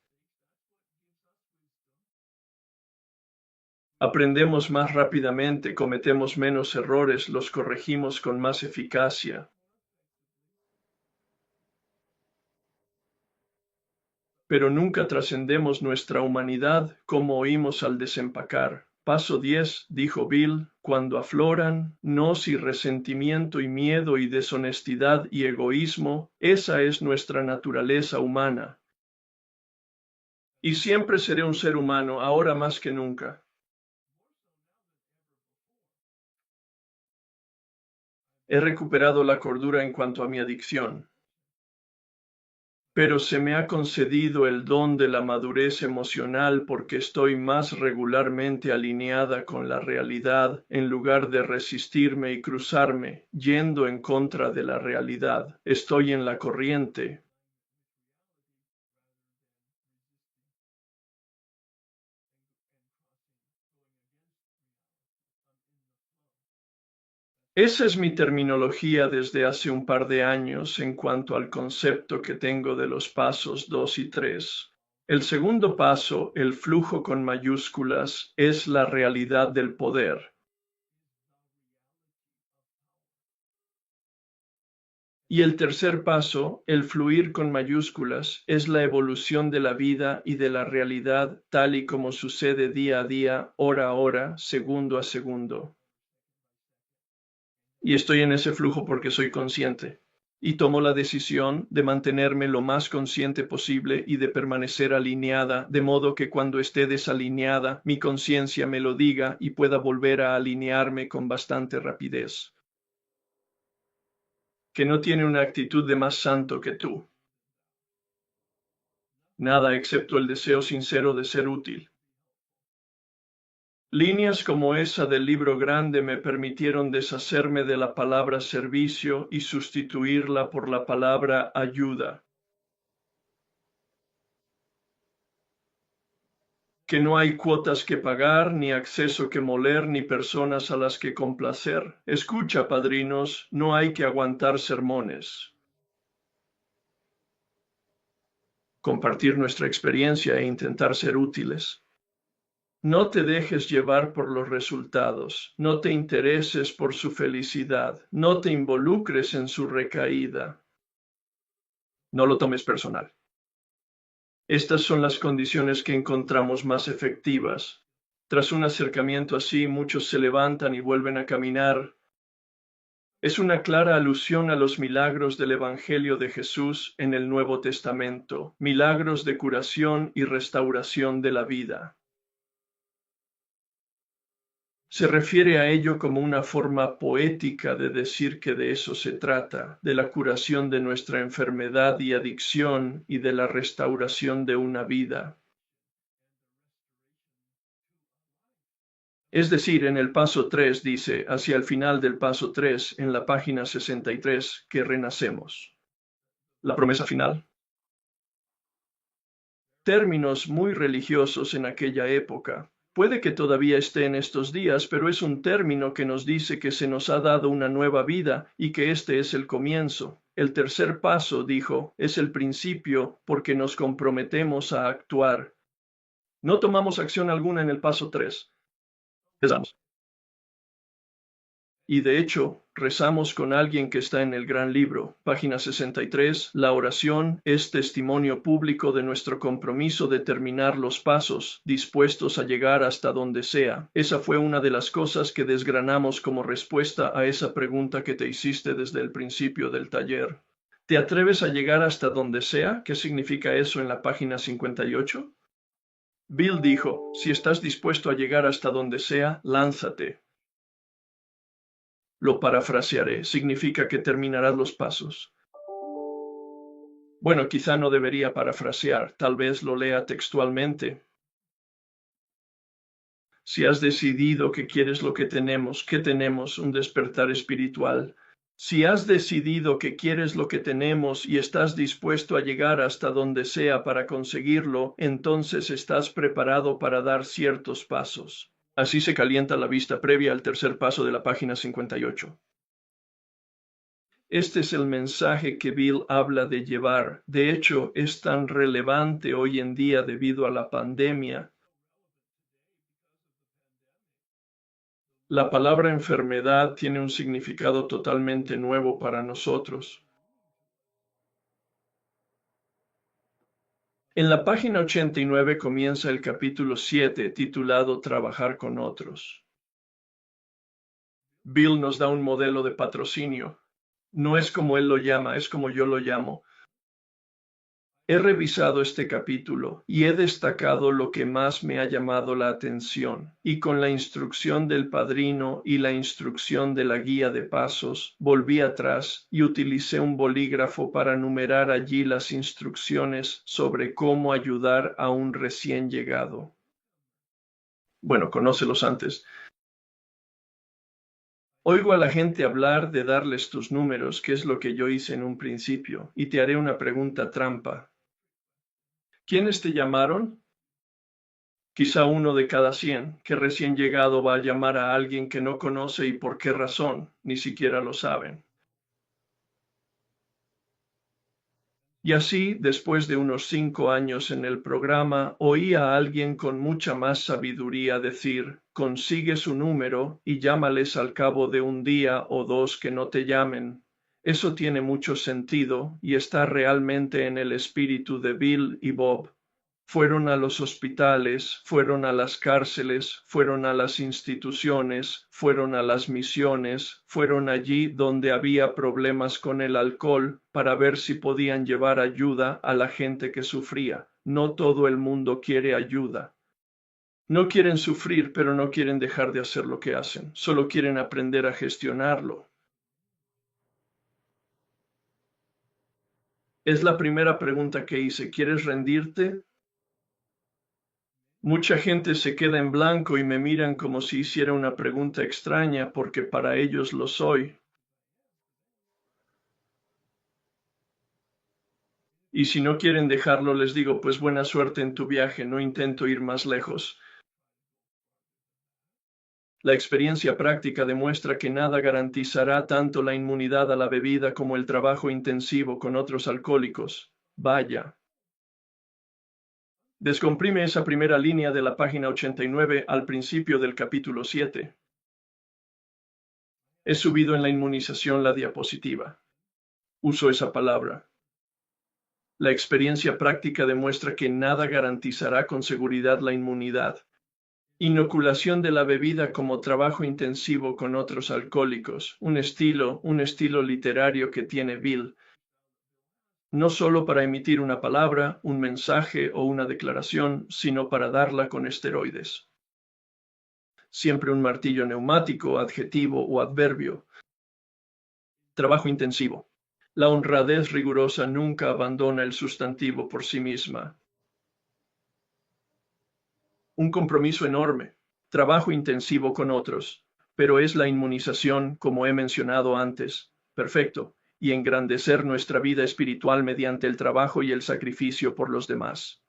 Aprendemos más rápidamente, cometemos menos errores, los corregimos con más eficacia. Pero nunca trascendemos nuestra humanidad como oímos al desempacar. Paso 10, dijo Bill, cuando afloran, no si resentimiento y miedo y deshonestidad y egoísmo, esa es nuestra naturaleza humana. Y siempre seré un ser humano, ahora más que nunca. He recuperado la cordura en cuanto a mi adicción. Pero se me ha concedido el don de la madurez emocional porque estoy más regularmente alineada con la realidad en lugar de resistirme y cruzarme, yendo en contra de la realidad. Estoy en la corriente. Esa es mi terminología desde hace un par de años en cuanto al concepto que tengo de los pasos 2 y 3. El segundo paso, el flujo con mayúsculas, es la realidad del poder. Y el tercer paso, el fluir con mayúsculas, es la evolución de la vida y de la realidad tal y como sucede día a día, hora a hora, segundo a segundo. Y estoy en ese flujo porque soy consciente. Y tomo la decisión de mantenerme lo más consciente posible y de permanecer alineada, de modo que cuando esté desalineada, mi conciencia me lo diga y pueda volver a alinearme con bastante rapidez. Que no tiene una actitud de más santo que tú. Nada excepto el deseo sincero de ser útil. Líneas como esa del libro grande me permitieron deshacerme de la palabra servicio y sustituirla por la palabra ayuda. Que no hay cuotas que pagar, ni acceso que moler, ni personas a las que complacer. Escucha, padrinos, no hay que aguantar sermones. Compartir nuestra experiencia e intentar ser útiles. No te dejes llevar por los resultados, no te intereses por su felicidad, no te involucres en su recaída. No lo tomes personal. Estas son las condiciones que encontramos más efectivas. Tras un acercamiento así, muchos se levantan y vuelven a caminar. Es una clara alusión a los milagros del Evangelio de Jesús en el Nuevo Testamento, milagros de curación y restauración de la vida. Se refiere a ello como una forma poética de decir que de eso se trata, de la curación de nuestra enfermedad y adicción y de la restauración de una vida. Es decir, en el paso 3 dice, hacia el final del paso 3, en la página 63, que renacemos. La promesa final. Términos muy religiosos en aquella época. Puede que todavía esté en estos días, pero es un término que nos dice que se nos ha dado una nueva vida y que este es el comienzo. El tercer paso, dijo, es el principio porque nos comprometemos a actuar. No tomamos acción alguna en el paso 3. Rezamos. Y de hecho, rezamos con alguien que está en el gran libro, página 63. La oración es testimonio público de nuestro compromiso de terminar los pasos, dispuestos a llegar hasta donde sea. Esa fue una de las cosas que desgranamos como respuesta a esa pregunta que te hiciste desde el principio del taller. ¿Te atreves a llegar hasta donde sea? ¿Qué significa eso en la página 58? Bill dijo, si estás dispuesto a llegar hasta donde sea, lánzate. Lo parafrasearé, significa que terminarás los pasos. Bueno, quizá no debería parafrasear, tal vez lo lea textualmente. Si has decidido que quieres lo que tenemos, ¿qué tenemos? Un despertar espiritual. Si has decidido que quieres lo que tenemos y estás dispuesto a llegar hasta donde sea para conseguirlo, entonces estás preparado para dar ciertos pasos. Así se calienta la vista previa al tercer paso de la página 58. Este es el mensaje que Bill habla de llevar. De hecho, es tan relevante hoy en día debido a la pandemia. La palabra enfermedad tiene un significado totalmente nuevo para nosotros. En la página 89 comienza el capítulo 7, titulado Trabajar con otros. Bill nos da un modelo de patrocinio. No es como él lo llama, es como yo lo llamo. He revisado este capítulo y he destacado lo que más me ha llamado la atención, y con la instrucción del padrino y la instrucción de la guía de pasos, volví atrás y utilicé un bolígrafo para numerar allí las instrucciones sobre cómo ayudar a un recién llegado. Bueno, conócelos antes. Oigo a la gente hablar de darles tus números, que es lo que yo hice en un principio, y te haré una pregunta trampa. ¿Quiénes te llamaron? Quizá uno de cada 100 que recién llegado va a llamar a alguien que no conoce y por qué razón, ni siquiera lo saben. Y así, después de unos 5 años en el programa, oí a alguien con mucha más sabiduría decir, consigue su número y llámales al cabo de un día o dos que no te llamen. Eso tiene mucho sentido y está realmente en el espíritu de Bill y Bob. Fueron a los hospitales, fueron a las cárceles, fueron a las instituciones, fueron a las misiones, fueron allí donde había problemas con el alcohol para ver si podían llevar ayuda a la gente que sufría. No todo el mundo quiere ayuda. No quieren sufrir, pero no quieren dejar de hacer lo que hacen. Solo quieren aprender a gestionarlo. Es la primera pregunta que hice. ¿Quieres rendirte? Mucha gente se queda en blanco y me miran como si hiciera una pregunta extraña porque para ellos lo soy. Y si no quieren dejarlo, les digo, pues buena suerte en tu viaje, no intento ir más lejos. La experiencia práctica demuestra que nada garantizará tanto la inmunidad a la bebida como el trabajo intensivo con otros alcohólicos. Vaya. Descomprime esa primera línea de la página 89 al principio del capítulo 7. He subido en la inmunización la diapositiva. Uso esa palabra. La experiencia práctica demuestra que nada garantizará con seguridad la inmunidad. Inoculación de la bebida como trabajo intensivo con otros alcohólicos, un estilo literario que tiene Bill. No solo para emitir una palabra, un mensaje o una declaración, sino para darla con esteroides. Siempre un martillo neumático, adjetivo o adverbio. Trabajo intensivo. La honradez rigurosa nunca abandona el sustantivo por sí misma. Un compromiso enorme. trabajo intensivo con otros, pero es la inmunización, como he mencionado antes. Perfecto, y engrandecer nuestra vida espiritual mediante el trabajo y el sacrificio por los demás.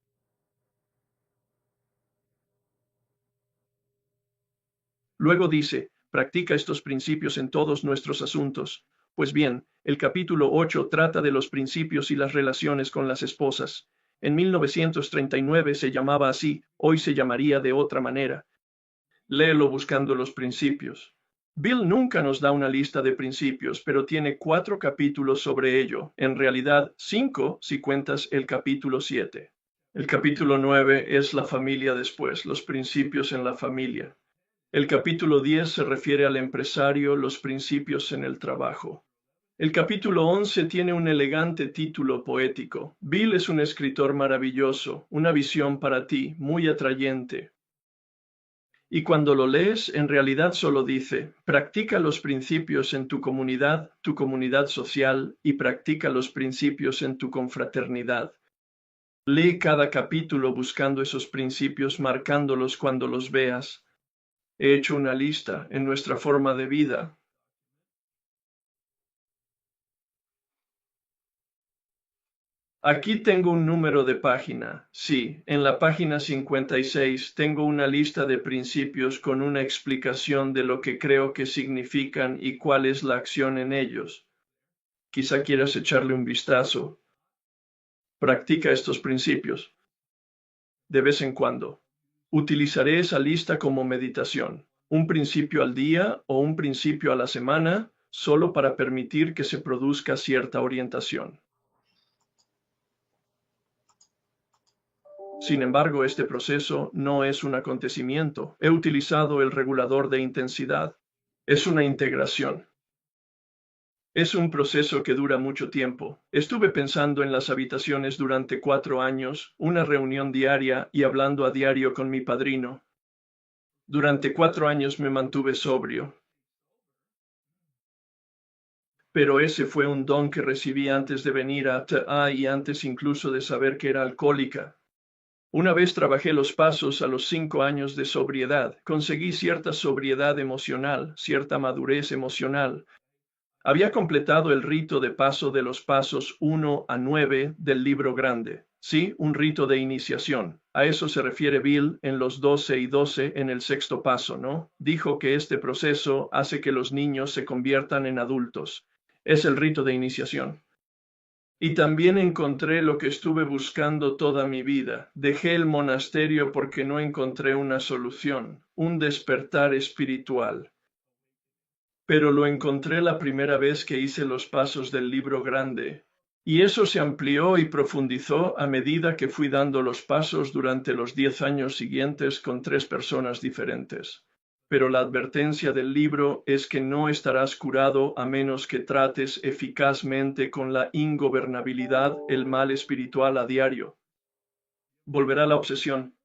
Luego dice, practica estos principios en todos nuestros asuntos. Pues bien, el capítulo 8 trata de los principios y las relaciones con las esposas. En 1939 se llamaba así, hoy se llamaría de otra manera. Léelo buscando los principios. Bill nunca nos da una lista de principios, pero tiene 4 capítulos sobre ello, en realidad 5 si cuentas el capítulo 7. El capítulo 9 es la familia después, los principios en la familia. El capítulo 10 se refiere al empresario, los principios en el trabajo. El capítulo 11 tiene un elegante título poético. Bill es un escritor maravilloso, una visión para ti, muy atrayente. Y cuando lo lees, en realidad solo dice, practica los principios en tu comunidad social, y practica los principios en tu confraternidad. Lee cada capítulo buscando esos principios, marcándolos cuando los veas. He hecho una lista en nuestra forma de vida. Aquí tengo un número de página. Sí, en la página 56 tengo una lista de principios con una explicación de lo que creo que significan y cuál es la acción en ellos. Quizá quieras echarle un vistazo. Practica estos principios. De vez en cuando. Utilizaré esa lista como meditación. Un principio al día o un principio a la semana, solo para permitir que se produzca cierta orientación. Sin embargo, este proceso no es un acontecimiento. He utilizado el regulador de intensidad. Es una integración. Es un proceso que dura mucho tiempo. Estuve pensando en las habitaciones durante 4 años, una reunión diaria y hablando a diario con mi padrino. Durante 4 años me mantuve sobrio. Pero ese fue un don que recibí antes de venir a TA y antes incluso de saber que era alcohólica. Una vez trabajé los pasos a los 5 años de sobriedad. Conseguí cierta sobriedad emocional, cierta madurez emocional. Había completado el rito de paso de los pasos 1 a 9 del libro grande. Sí, un rito de iniciación. A eso se refiere Bill en los 12 y 12 en el sexto paso, ¿no? Dijo que este proceso hace que los niños se conviertan en adultos. Es el rito de iniciación. Y también encontré lo que estuve buscando toda mi vida. Dejé el monasterio porque no encontré una solución, un despertar espiritual. Pero lo encontré la primera vez que hice los pasos del libro grande. Y eso se amplió y profundizó a medida que fui dando los pasos durante los 10 años siguientes con 3 personas diferentes. Pero la advertencia del libro es que no estarás curado a menos que trates eficazmente con la ingobernabilidad, el mal espiritual a diario. Volverá la obsesión.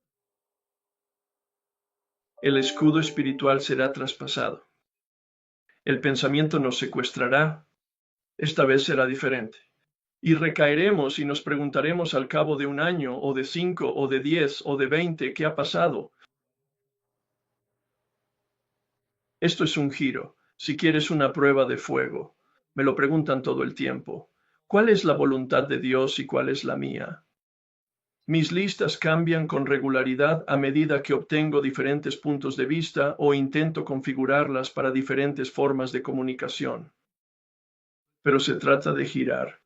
El escudo espiritual será traspasado. El pensamiento nos secuestrará. Esta vez será diferente. Y recaeremos y nos preguntaremos al cabo de 1 año, o de 5, o de 10, o de 20, ¿qué ha pasado? Esto es un giro. Si quieres una prueba de fuego, me lo preguntan todo el tiempo. ¿Cuál es la voluntad de Dios y cuál es la mía? Mis listas cambian con regularidad a medida que obtengo diferentes puntos de vista o intento configurarlas para diferentes formas de comunicación. Pero se trata de girar.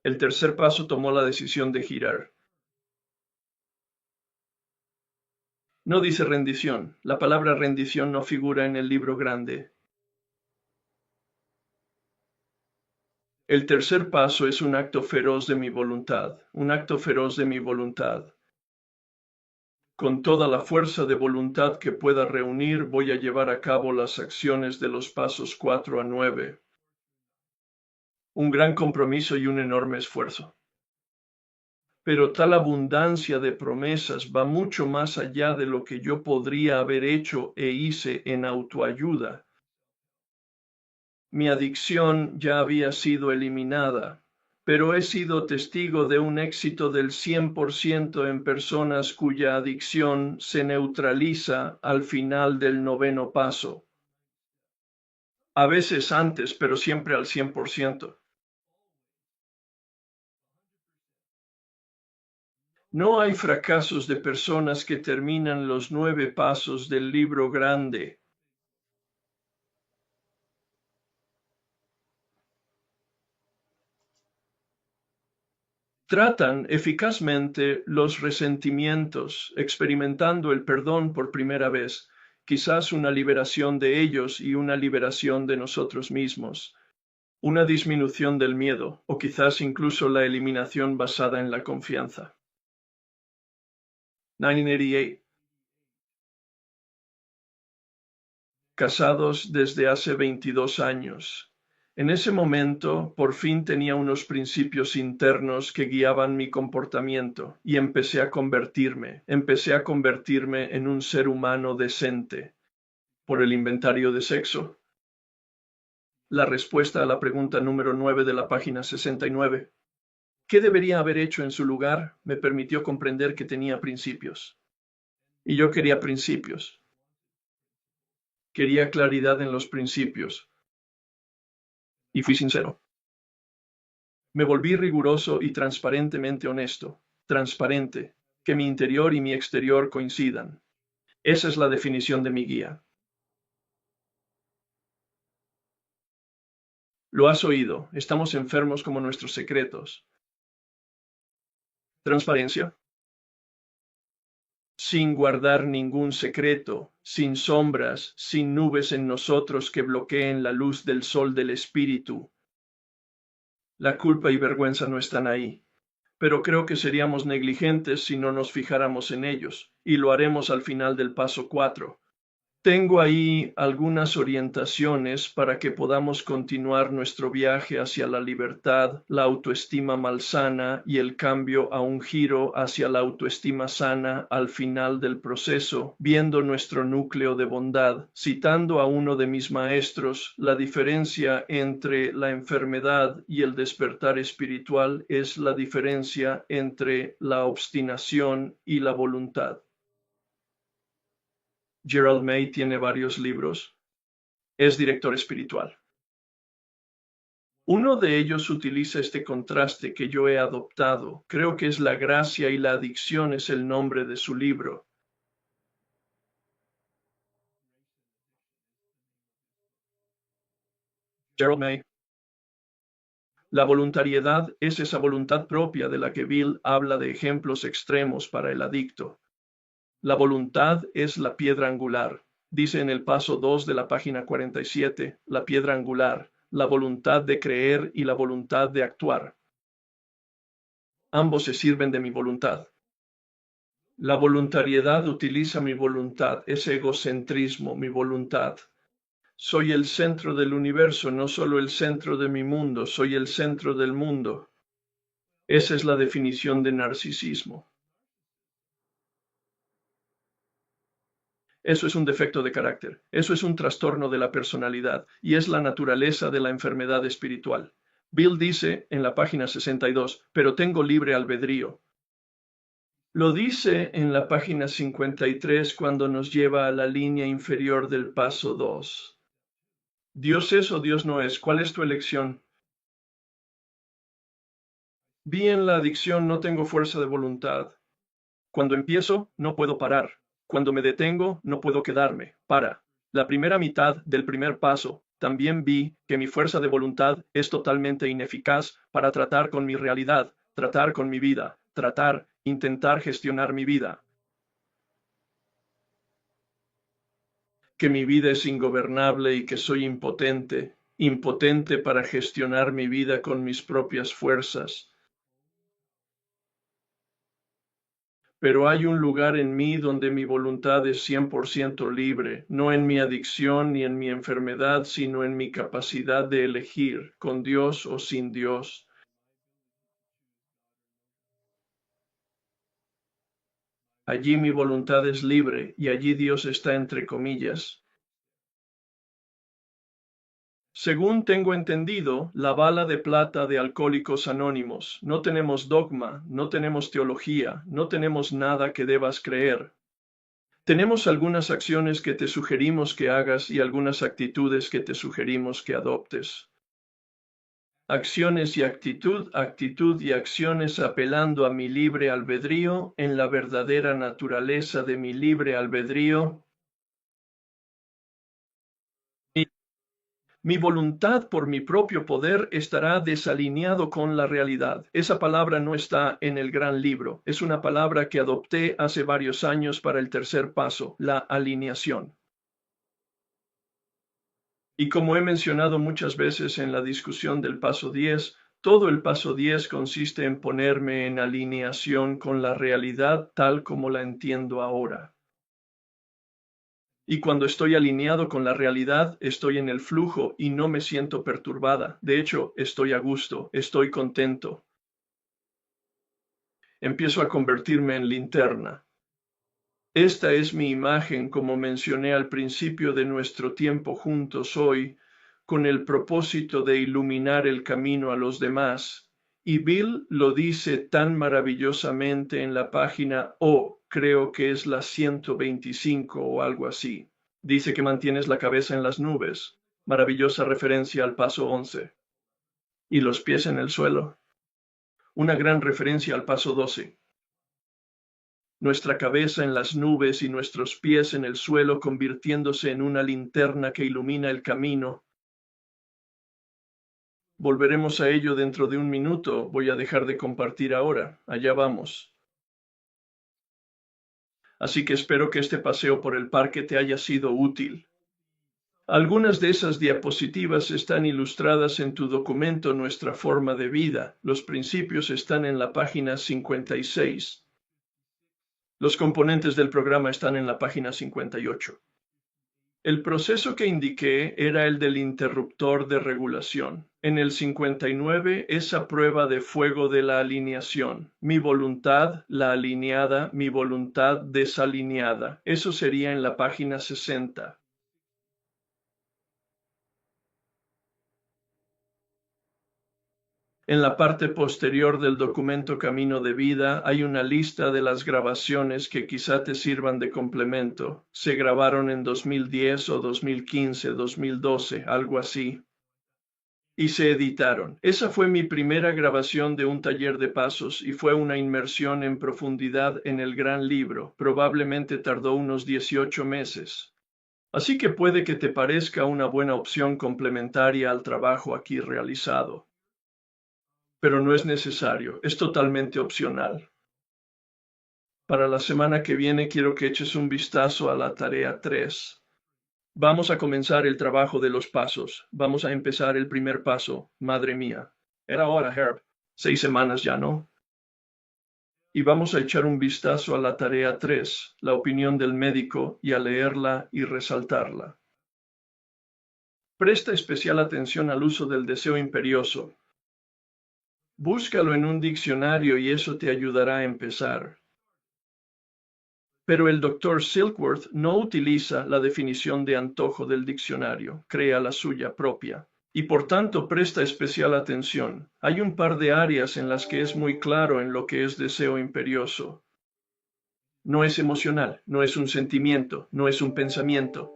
El tercer paso tomó la decisión de girar. No dice rendición. La palabra rendición no figura en el libro grande. El tercer paso es un acto feroz de mi voluntad, un acto feroz de mi voluntad. Con toda la fuerza de voluntad que pueda reunir, voy a llevar a cabo las acciones de los pasos 4 a 9. Un gran compromiso y un enorme esfuerzo. Pero tal abundancia de promesas va mucho más allá de lo que yo podría haber hecho e hice en autoayuda. Mi adicción ya había sido eliminada, pero he sido testigo de un éxito del 100% en personas cuya adicción se neutraliza al final del noveno paso. A veces antes, pero siempre al 100%. No hay fracasos de personas que terminan los 9 pasos del libro grande. Tratan eficazmente los resentimientos, experimentando el perdón por primera vez, quizás una liberación de ellos y una liberación de nosotros mismos, una disminución del miedo o quizás incluso la eliminación basada en la confianza. 1988. Casados desde hace 22 años. En ese momento, por fin tenía unos principios internos que guiaban mi comportamiento y empecé a convertirme en un ser humano decente. ¿Por el inventario de sexo? La respuesta a la pregunta número 9 de la página 69. ¿Qué debería haber hecho en su lugar? Me permitió comprender que tenía principios. Y yo quería principios. Quería claridad en los principios. Y fui sincero. Me volví riguroso y transparentemente honesto. Transparente, que mi interior y mi exterior coincidan. Esa es la definición de mi guía. Lo has oído, estamos enfermos como nuestros secretos. Transparencia. Sin guardar ningún secreto, sin sombras, sin nubes en nosotros que bloqueen la luz del sol del espíritu. La culpa y vergüenza no están ahí, pero creo que seríamos negligentes si no nos fijáramos en ellos, y lo haremos al final del paso 4. Tengo ahí algunas orientaciones para que podamos continuar nuestro viaje hacia la libertad, la autoestima malsana y el cambio a un giro hacia la autoestima sana al final del proceso, viendo nuestro núcleo de bondad. Citando a uno de mis maestros, la diferencia entre la enfermedad y el despertar espiritual es la diferencia entre la obstinación y la voluntad. Gerald May tiene varios libros. Es director espiritual. Uno de ellos utiliza este contraste que yo he adoptado. Creo que es La gracia y la adicción es el nombre de su libro. Gerald May. La voluntariedad es esa voluntad propia de la que Bill habla de ejemplos extremos para el adicto. La voluntad es la piedra angular. Dice en el paso 2 de la página 47, la piedra angular, la voluntad de creer y la voluntad de actuar. Ambos se sirven de mi voluntad. La voluntariedad utiliza mi voluntad, ese egocentrismo, mi voluntad. Soy el centro del universo, no solo el centro de mi mundo, soy el centro del mundo. Esa es la definición de narcisismo. Eso es un defecto de carácter, eso es un trastorno de la personalidad y es la naturaleza de la enfermedad espiritual. Bill dice en la página 62, pero tengo libre albedrío. Lo dice en la página 53 cuando nos lleva a la línea inferior del paso 2. Dios es o Dios no es, ¿cuál es tu elección? Vi en la adicción no tengo fuerza de voluntad. Cuando empiezo, no puedo parar. Cuando me detengo, no puedo quedarme. Para. La primera mitad del primer paso, también vi que mi fuerza de voluntad es totalmente ineficaz para tratar con mi realidad, tratar con mi vida, intentar gestionar mi vida. Que mi vida es ingobernable y que soy impotente, impotente para gestionar mi vida con mis propias fuerzas. Pero hay un lugar en mí donde mi voluntad es 100% libre, no en mi adicción ni en mi enfermedad, sino en mi capacidad de elegir, con Dios o sin Dios. Allí mi voluntad es libre y allí Dios está entre comillas. Según tengo entendido, la bala de plata de Alcohólicos Anónimos, no tenemos dogma, no tenemos teología, no tenemos nada que debas creer. Tenemos algunas acciones que te sugerimos que hagas y algunas actitudes que te sugerimos que adoptes. Acciones y actitud y acciones apelando a mi libre albedrío, en la verdadera naturaleza de mi libre albedrío. Mi voluntad por mi propio poder estará desalineado con la realidad. Esa palabra no está en el gran libro. Es una palabra que adopté hace varios años para el tercer paso, la alineación. Y como he mencionado muchas veces en la discusión del paso 10, todo el paso 10 consiste en ponerme en alineación con la realidad tal como la entiendo ahora. Y cuando estoy alineado con la realidad, estoy en el flujo y no me siento perturbada. De hecho, estoy a gusto, estoy contento. Empiezo a convertirme en linterna. Esta es mi imagen, como mencioné al principio de nuestro tiempo juntos hoy, con el propósito de iluminar el camino a los demás. Y Bill lo dice tan maravillosamente en la página creo que es la 125 o algo así. Dice que mantienes la cabeza en las nubes. Maravillosa referencia al paso 11. Y los pies en el suelo. Una gran referencia al paso 12. Nuestra cabeza en las nubes y nuestros pies en el suelo convirtiéndose en una linterna que ilumina el camino. Volveremos a ello dentro de un minuto. Voy a dejar de compartir ahora. Allá vamos. Así que espero que este paseo por el parque te haya sido útil. Algunas de esas diapositivas están ilustradas en tu documento Nuestra forma de vida. Los principios están en la página 56. Los componentes del programa están en la página 58. El proceso que indiqué era el del interruptor de regulación. En el 59, esa prueba de fuego de la alineación. Mi voluntad, la alineada, mi voluntad desalineada. Eso sería en la página 60. En la parte posterior del documento Camino de Vida hay una lista de las grabaciones que quizá te sirvan de complemento. Se grabaron en 2010 o 2015, 2012, algo así. Y se editaron. Esa fue mi primera grabación de un taller de pasos y fue una inmersión en profundidad en el gran libro. Probablemente tardó unos 18 meses. Así que puede que te parezca una buena opción complementaria al trabajo aquí realizado. Pero no es necesario, es totalmente opcional. Para la semana que viene quiero que eches un vistazo a la tarea 3. Vamos a comenzar el trabajo de los pasos. Vamos a empezar el primer paso. Madre mía. Era hora, Herb. 6 semanas ya, ¿no? Y vamos a echar un vistazo a la tarea 3, la opinión del médico, y a leerla y resaltarla. Presta especial atención al uso del deseo imperioso. Búscalo en un diccionario y eso te ayudará a empezar. Pero el Dr. Silkworth no utiliza la definición de antojo del diccionario, crea la suya propia. Y por tanto presta especial atención. Hay un par de áreas en las que es muy claro en lo que es deseo imperioso. No es emocional, no es un sentimiento, no es un pensamiento.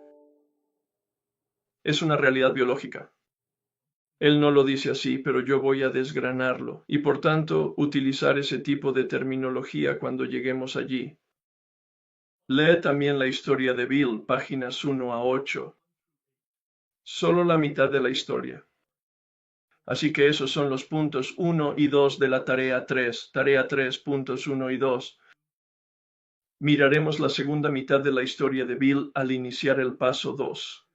Es una realidad biológica. Él no lo dice así, pero yo voy a desgranarlo y por tanto utilizar ese tipo de terminología cuando lleguemos allí. Lee también la historia de Bill, páginas 1 a 8. Solo la mitad de la historia. Así que esos son los puntos 1 y 2 de la tarea 3. Tarea 3, puntos 1 y 2. Miraremos la segunda mitad de la historia de Bill al iniciar el paso 2.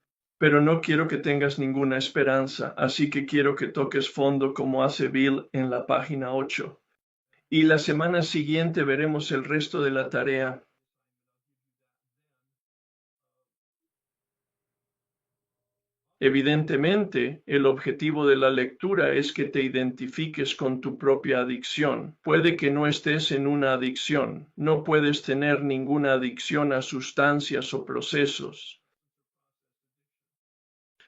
Pero no quiero que tengas ninguna esperanza, así que quiero que toques fondo como hace Bill en la página 8. Y la semana siguiente veremos el resto de la tarea. Evidentemente, el objetivo de la lectura es que te identifiques con tu propia adicción. Puede que no estés en una adicción, no puedes tener ninguna adicción a sustancias o procesos.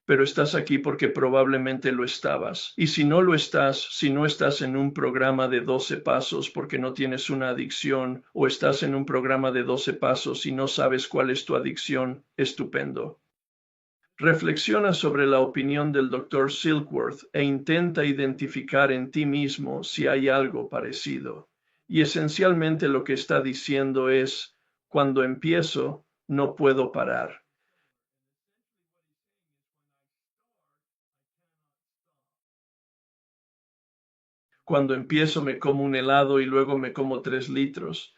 pero estás aquí porque probablemente lo estabas. Y si no lo estás, si no estás en un programa de 12 pasos porque no tienes una adicción, o estás en un programa de 12 pasos y no sabes cuál es tu adicción, estupendo. Reflexiona sobre la opinión del Dr. Silkworth e intenta identificar en ti mismo si hay algo parecido. Y esencialmente lo que está diciendo es, cuando empiezo, no puedo parar. Cuando empiezo me como un helado y luego me como 3 litros.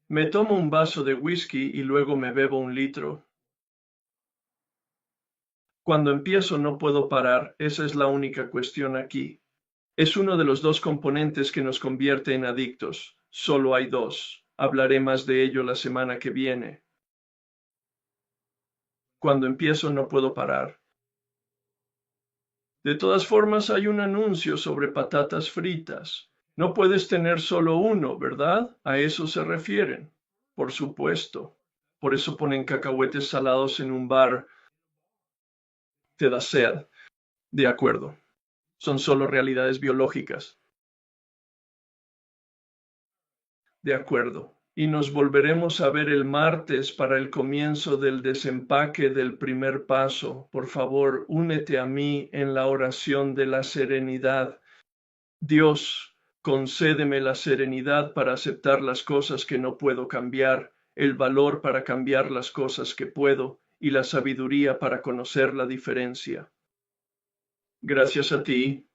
Me tomo un vaso de whisky y luego me bebo 1 litro. Cuando empiezo no puedo parar, esa es la única cuestión aquí. Es uno de los dos componentes que nos convierte en adictos. Solo hay dos. Hablaré más de ello la semana que viene. Cuando empiezo no puedo parar. De todas formas, hay un anuncio sobre patatas fritas. No puedes tener solo uno, ¿verdad? A eso se refieren. Por supuesto. Por eso ponen cacahuetes salados en un bar. Te da sed. De acuerdo. Son solo realidades biológicas. De acuerdo. Y nos volveremos a ver el martes para el comienzo del desempaque del primer paso. Por favor, únete a mí en la oración de la serenidad. Dios, concédeme la serenidad para aceptar las cosas que no puedo cambiar, el valor para cambiar las cosas que puedo y la sabiduría para conocer la diferencia. Gracias a ti.